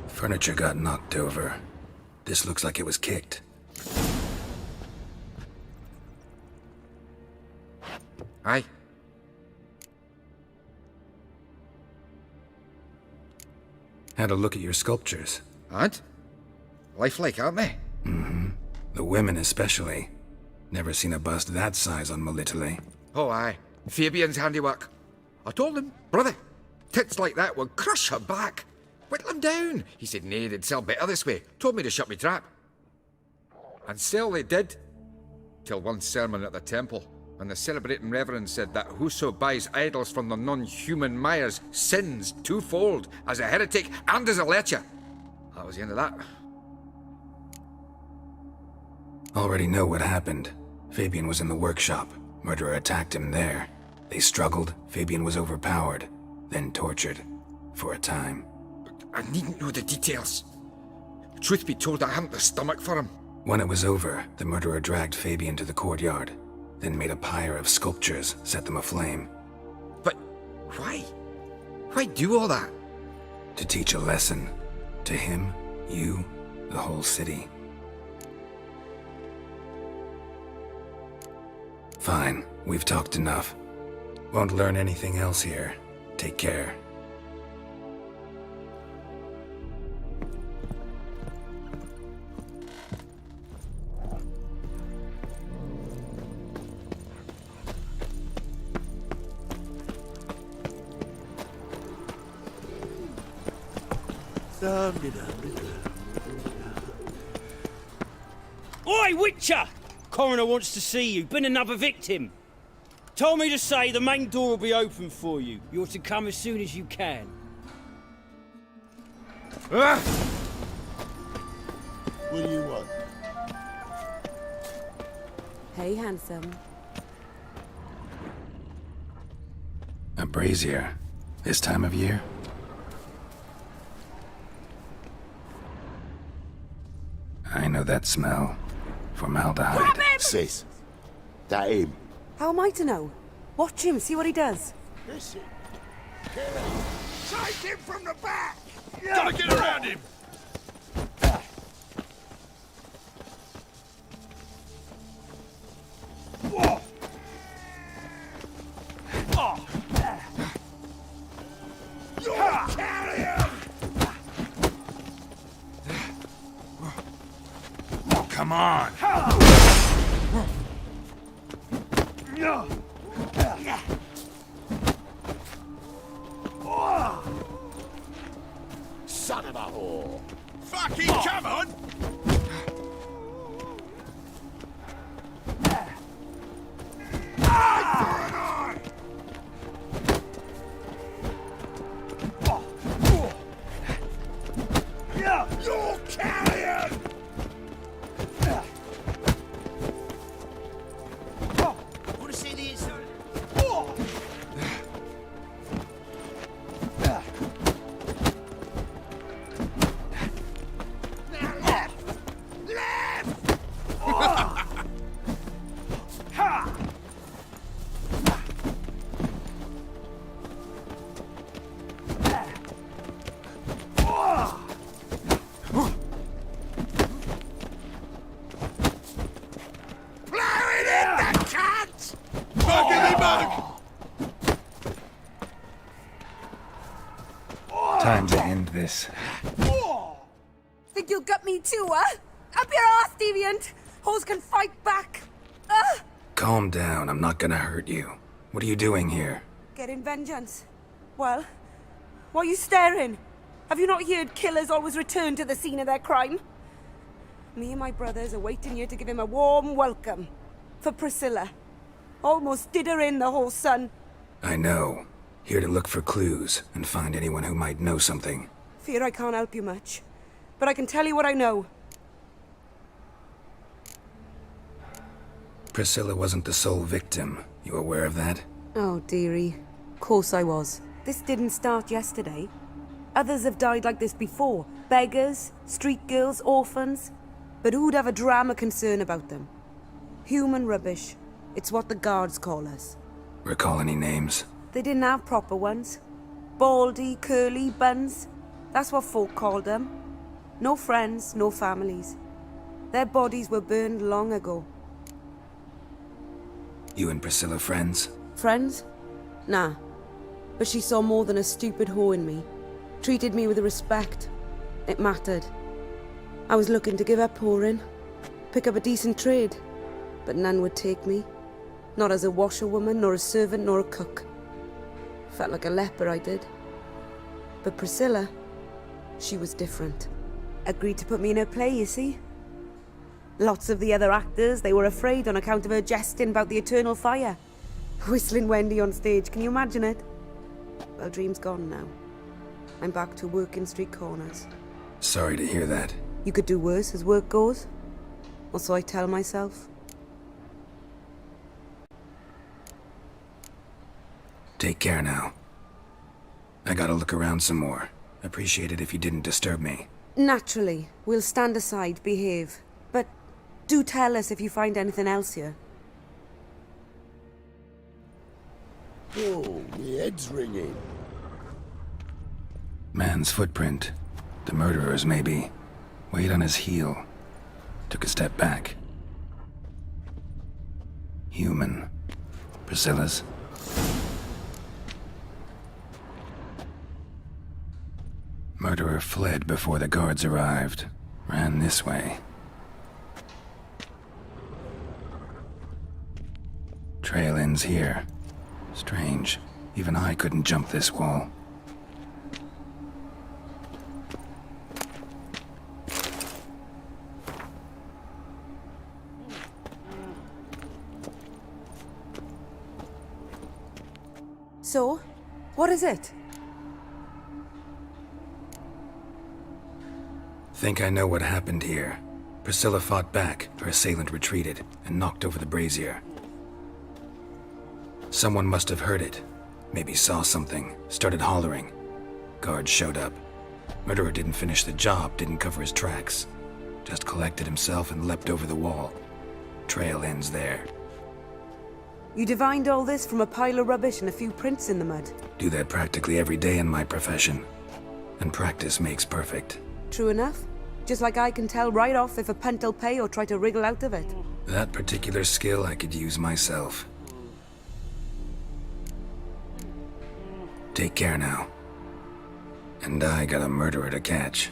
Furniture got knocked over. This looks like it was kicked. Aye. Had a look at your sculptures. And? Lifelike, aren't they? Mm-hmm. The women especially. Never seen a bust that size on Melitele. Oh, aye. Fabian's handiwork. I told him, brother, tits like that would crush her back. Whittle them down. He said, nay, they'd sell better this way. Told me to shut me trap. And sell they did. Till one sermon at the temple, and the celebrating reverend said that whoso buys idols from the non-human Myers sins twofold, as a heretic and as a lecher. That was the end of that. Already know what happened. Fabian was in the workshop. Murderer attacked him there. They struggled. Fabian was overpowered, then tortured. For a time. I needn't know the details. Truth be told, I hadn't the stomach for him. When it was over, the murderer dragged Fabian to the courtyard, then made a pyre of sculptures, set them aflame. But why? Why do all that? To teach a lesson. To him, you, the whole city. Fine, we've talked enough. Won't learn anything else here. Take care. Oi, Witcher! Coroner wants to see you. Been another victim. Told me to say the main door will be open for you. You're to come as soon as you can. What do you want? Hey, handsome. A brazier. This time of year? I know that smell. Formaldehyde. Sis, that him. How am I to know? Watch him, see what he does. Listen. Take him from the back! Gotta get around him! Come on! Son of a whore! Fucking come on! You're carrion! Want to see the inside? Time to end this. Think you'll gut me too, huh? Up your ass, deviant! Hoes can fight back! Calm down, I'm not gonna hurt you. What are you doing here? Getting vengeance. Well, why are you staring? Have you not heard killers always return to the scene of their crime? Me and my brothers are waiting here to give him a warm welcome. For Priscilla. Almost did her in, the whole son. I know. Here to look for clues and find anyone who might know something. Fear I can't help you much. But I can tell you what I know. Priscilla wasn't the sole victim. You aware of that? Oh, dearie. Of course I was. This didn't start yesterday. Others have died like this before. Beggars, street girls, orphans. But who'd have a drama concern about them? Human rubbish. It's what the guards call us. Recall any names? They didn't have proper ones. Baldy, curly, buns. That's what folk called them. No friends, no families. Their bodies were burned long ago. You and Priscilla friends? Friends? Nah. But she saw more than a stupid whore in me. Treated me with respect. It mattered. I was looking to give up whoring. Pick up a decent trade. But none would take me. Not as a washerwoman, nor a servant, nor a cook. Felt like a leper, I did. But Priscilla, she was different. Agreed to put me in her play, you see. Lots of the other actors, they were afraid on account of her jesting about the eternal fire. Whistling Wendy on stage, can you imagine it? Well, dream's gone now. I'm back to working street corners. Sorry to hear that. You could do worse as work goes. Or so I tell myself. Take care now. I gotta look around some more. Appreciate it if you didn't disturb me. Naturally. We'll stand aside, behave. But do tell us if you find anything else here. Oh, my head's ringing. Man's footprint. The murderer's, maybe. Weighed on his heel. Took a step back. Human. Priscilla's. Murderer fled before the guards arrived. Ran this way. Trail ends here. Strange. Even I couldn't jump this wall. So, what is it? Think I know what happened here. Priscilla fought back, her assailant retreated, and knocked over the brazier. Someone must have heard it. Maybe saw something, started hollering. Guards showed up. Murderer didn't finish the job, didn't cover his tracks. Just collected himself and leapt over the wall. Trail ends there. You divined all this from a pile of rubbish and a few prints in the mud. Do that practically every day in my profession. And practice makes perfect. True enough. Just like I can tell right off if a punt'll pay or try to wriggle out of it. That particular skill I could use myself. Take care now. And I got a murderer to catch.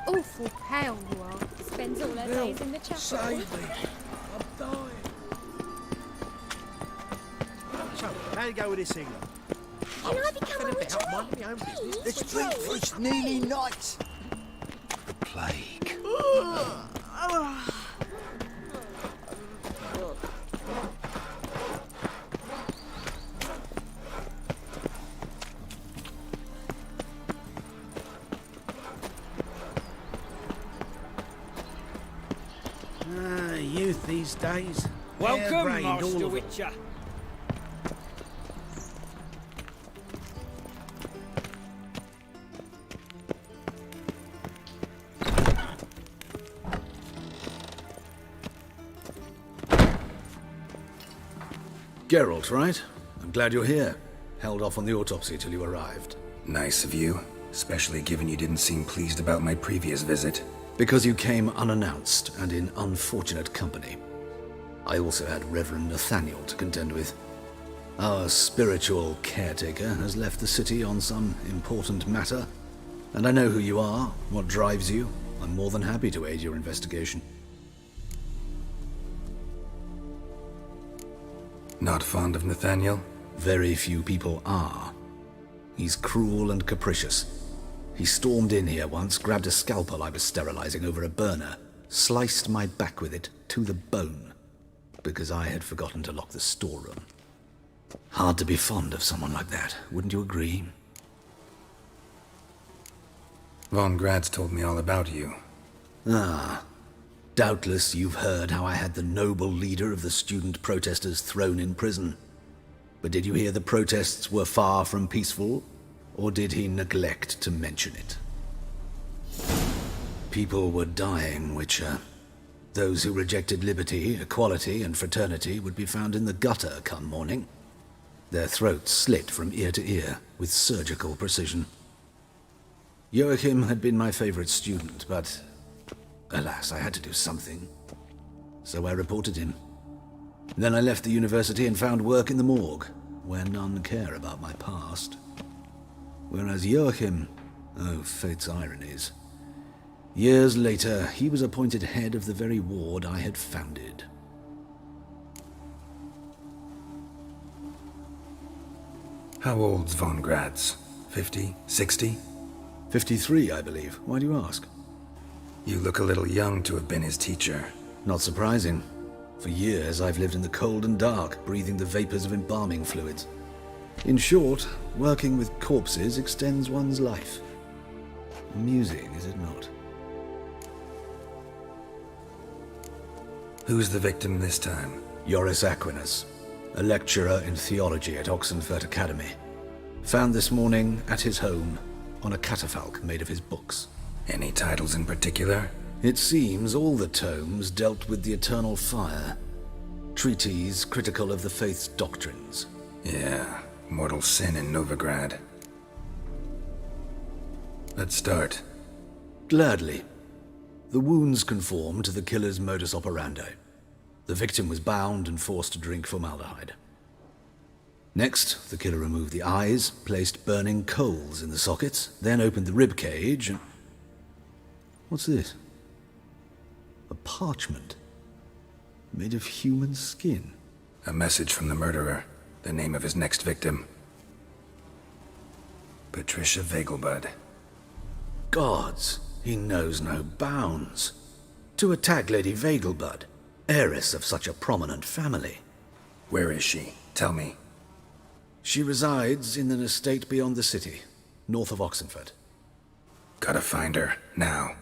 Awful pale you are. Spends all her days in the chapel. Save me. I'm dying. So, how you go with this thing? Can I become a Mind my own business. Let's drink for it's nearly night. The plague. Youth these days. Welcome, Harebrained, all Master of it. Witcher. Geralt, right? I'm glad you're here. Held off on the autopsy till you arrived. Nice of you, especially given you didn't seem pleased about my previous visit. Because you came unannounced and in unfortunate company. I also had Reverend Nathaniel to contend with. Our spiritual caretaker has left the city on some important matter, and I know who you are, what drives you. I'm more than happy to aid your investigation. Not fond of Nathaniel? Very few people are. He's cruel and capricious. He stormed in here once, grabbed a scalpel I was sterilizing over a burner, sliced my back with it to the bone, because I had forgotten to lock the storeroom. Hard to be fond of someone like that, wouldn't you agree? Von Grad's told me all about you. Ah. Doubtless you've heard how I had the noble leader of the student protesters thrown in prison. But did you hear the protests were far from peaceful? Or did he neglect to mention it? People were dying, Witcher. Those who rejected liberty, equality, and fraternity would be found in the gutter come morning. Their throats slit from ear to ear with surgical precision. Joachim had been my favorite student, but alas, I had to do something. So I reported him. Then I left the university and found work in the morgue, where none care about my past. Whereas Joachim, oh, fate's ironies. Years later, he was appointed head of the very ward I had founded. How old's Von Grad's? 50? 60? 53, I believe. Why do you ask? You look a little young to have been his teacher. Not surprising. For years, I've lived in the cold and dark, breathing the vapors of embalming fluids. In short, working with corpses extends one's life. Amusing, is it not? Who's the victim this time? Joris Aquinas, a lecturer in theology at Oxenfurt Academy. Found this morning at his home on a catafalque made of his books. Any titles in particular? It seems all the tomes dealt with the eternal fire. Treatises critical of the faith's doctrines. Yeah, mortal sin in Novigrad. Let's start. Gladly. The wounds conform to the killer's modus operandi. The victim was bound and forced to drink formaldehyde. Next, the killer removed the eyes, placed burning coals in the sockets, then opened the rib cage and... What's this? A parchment. Made of human skin. A message from the murderer. The name of his next victim. Patricia Vegelbud. Gods, he knows no bounds. To attack Lady Vegelbud, heiress of such a prominent family. Where is she? Tell me. She resides in an estate beyond the city, north of Oxenford. Gotta find her, now.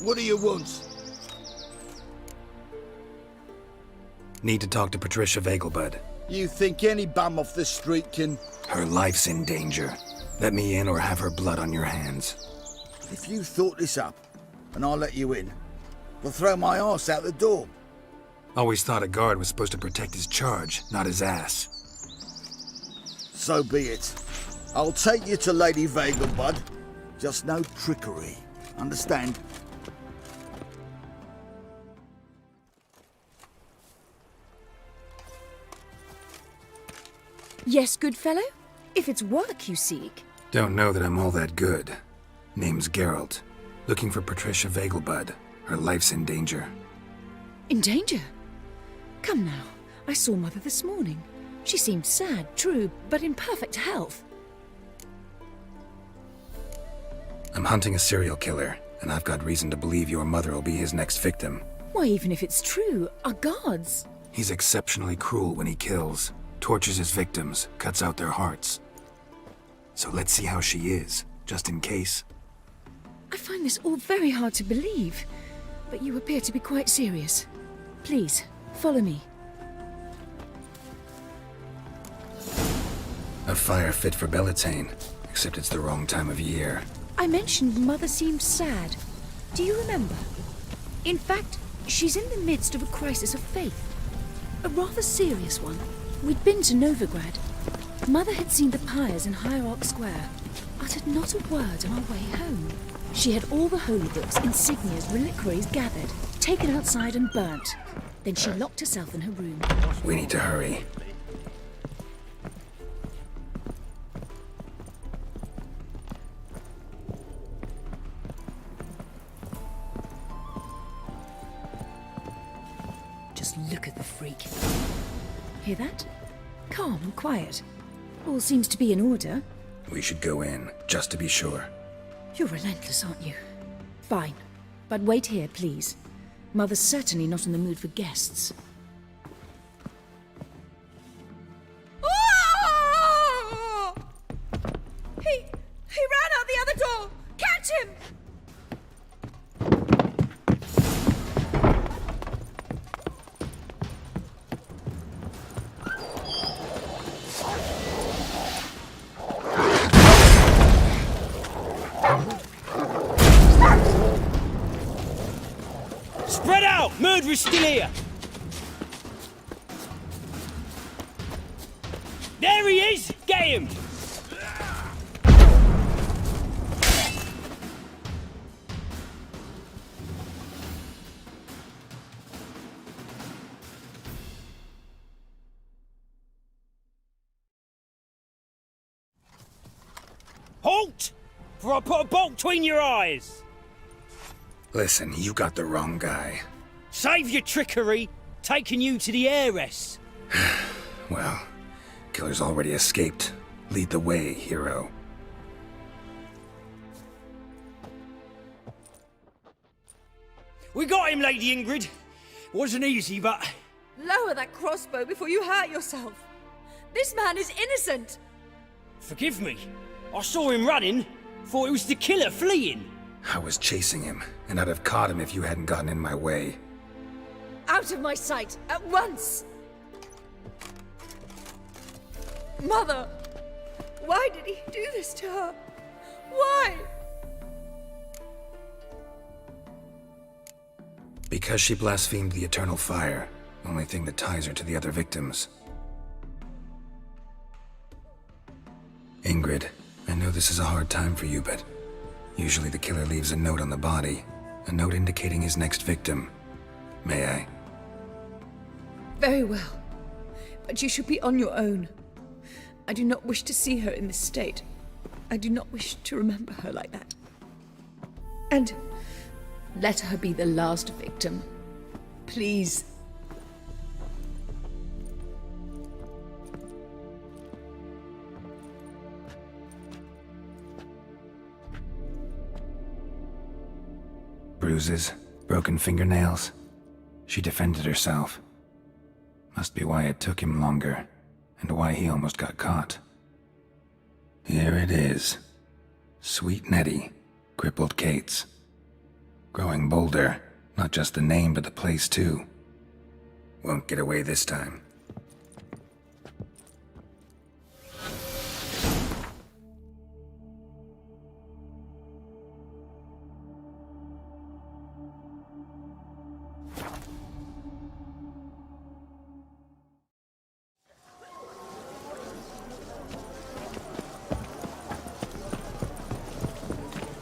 What do you want? Need to talk to Patricia Vegelbud. You think any bum off the street can... Her life's in danger. Let me in or have her blood on your hands. If you thought this up, and I'll let you in, we'll throw my arse out the door. Always thought a guard was supposed to protect his charge, not his ass. So be it. I'll take you to Lady Vegelbud. Just no trickery. Understand? Yes, good fellow? If it's work you seek. Don't know that I'm all that good. Name's Geralt. Looking for Patricia Vegelbud. Her life's in danger. In danger? Come now. I saw Mother this morning. She seemed sad, true, but in perfect health. I'm hunting a serial killer, and I've got reason to believe your mother will be his next victim. Why, even if it's true, our gods. He's exceptionally cruel when he kills. Tortures his victims, cuts out their hearts. So let's see how she is, just in case. I find this all very hard to believe, but you appear to be quite serious. Please, follow me. A fire fit for Bellatane, except it's the wrong time of year. I mentioned Mother seemed sad. Do you remember? In fact, she's in the midst of a crisis of faith. A rather serious one. We'd been to Novigrad. Mother had seen the pyres in Hierarch Square, uttered not a word on our way home. She had all the holy books, insignias, reliquaries gathered, taken outside and burnt. Then she locked herself in her room. We need to hurry. Just look at the freak. Hear that? Calm and quiet. All seems to be in order. We should go in, just to be sure. You're relentless, aren't you? Fine. But wait here, please. Mother's certainly not in the mood for guests. Oh! He ran out the other door! Catch him! Spread out! Murderer's still here! There he is! Get him! Halt! For I put a bolt between your eyes! Listen, you got the wrong guy. Save your trickery! Taking you to the heiress! Well, killer's already escaped. Lead the way, hero. We got him, Lady Ingrid. Wasn't easy, but... Lower that crossbow before you hurt yourself. This man is innocent. Forgive me. I saw him running. Thought it was the killer fleeing. I was chasing him, and I'd have caught him if you hadn't gotten in my way. Out of my sight, at once! Mother! Why did he do this to her? Why? Because she blasphemed the eternal fire, only thing that ties her to the other victims. Ingrid, I know this is a hard time for you, but usually the killer leaves a note on the body, a note indicating his next victim. May I? Very well. But you should be on your own. I do not wish to see her in this state. I do not wish to remember her like that. And let her be the last victim. Please. Bruises, broken fingernails. She defended herself. Must be why it took him longer, and why he almost got caught. Here it is. Sweet Nettie, crippled Kate's. Growing bolder, not just the name but the place too. Won't get away this time.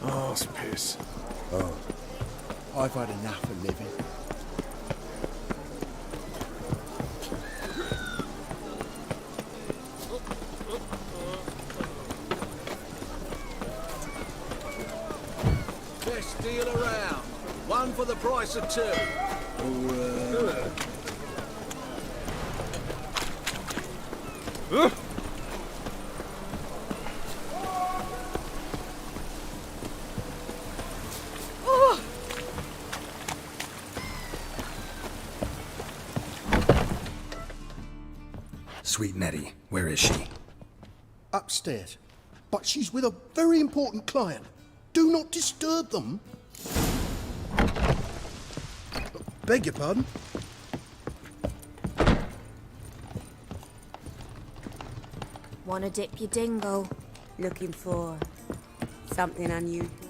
Arse piss. Oh. I've had enough of living. Best deal around. One for the price of two. Sweet Nettie, where is she? Upstairs. But she's with a very important client. Do not disturb them. Beg your pardon? Wanna dip your dingle? Looking for something unusual.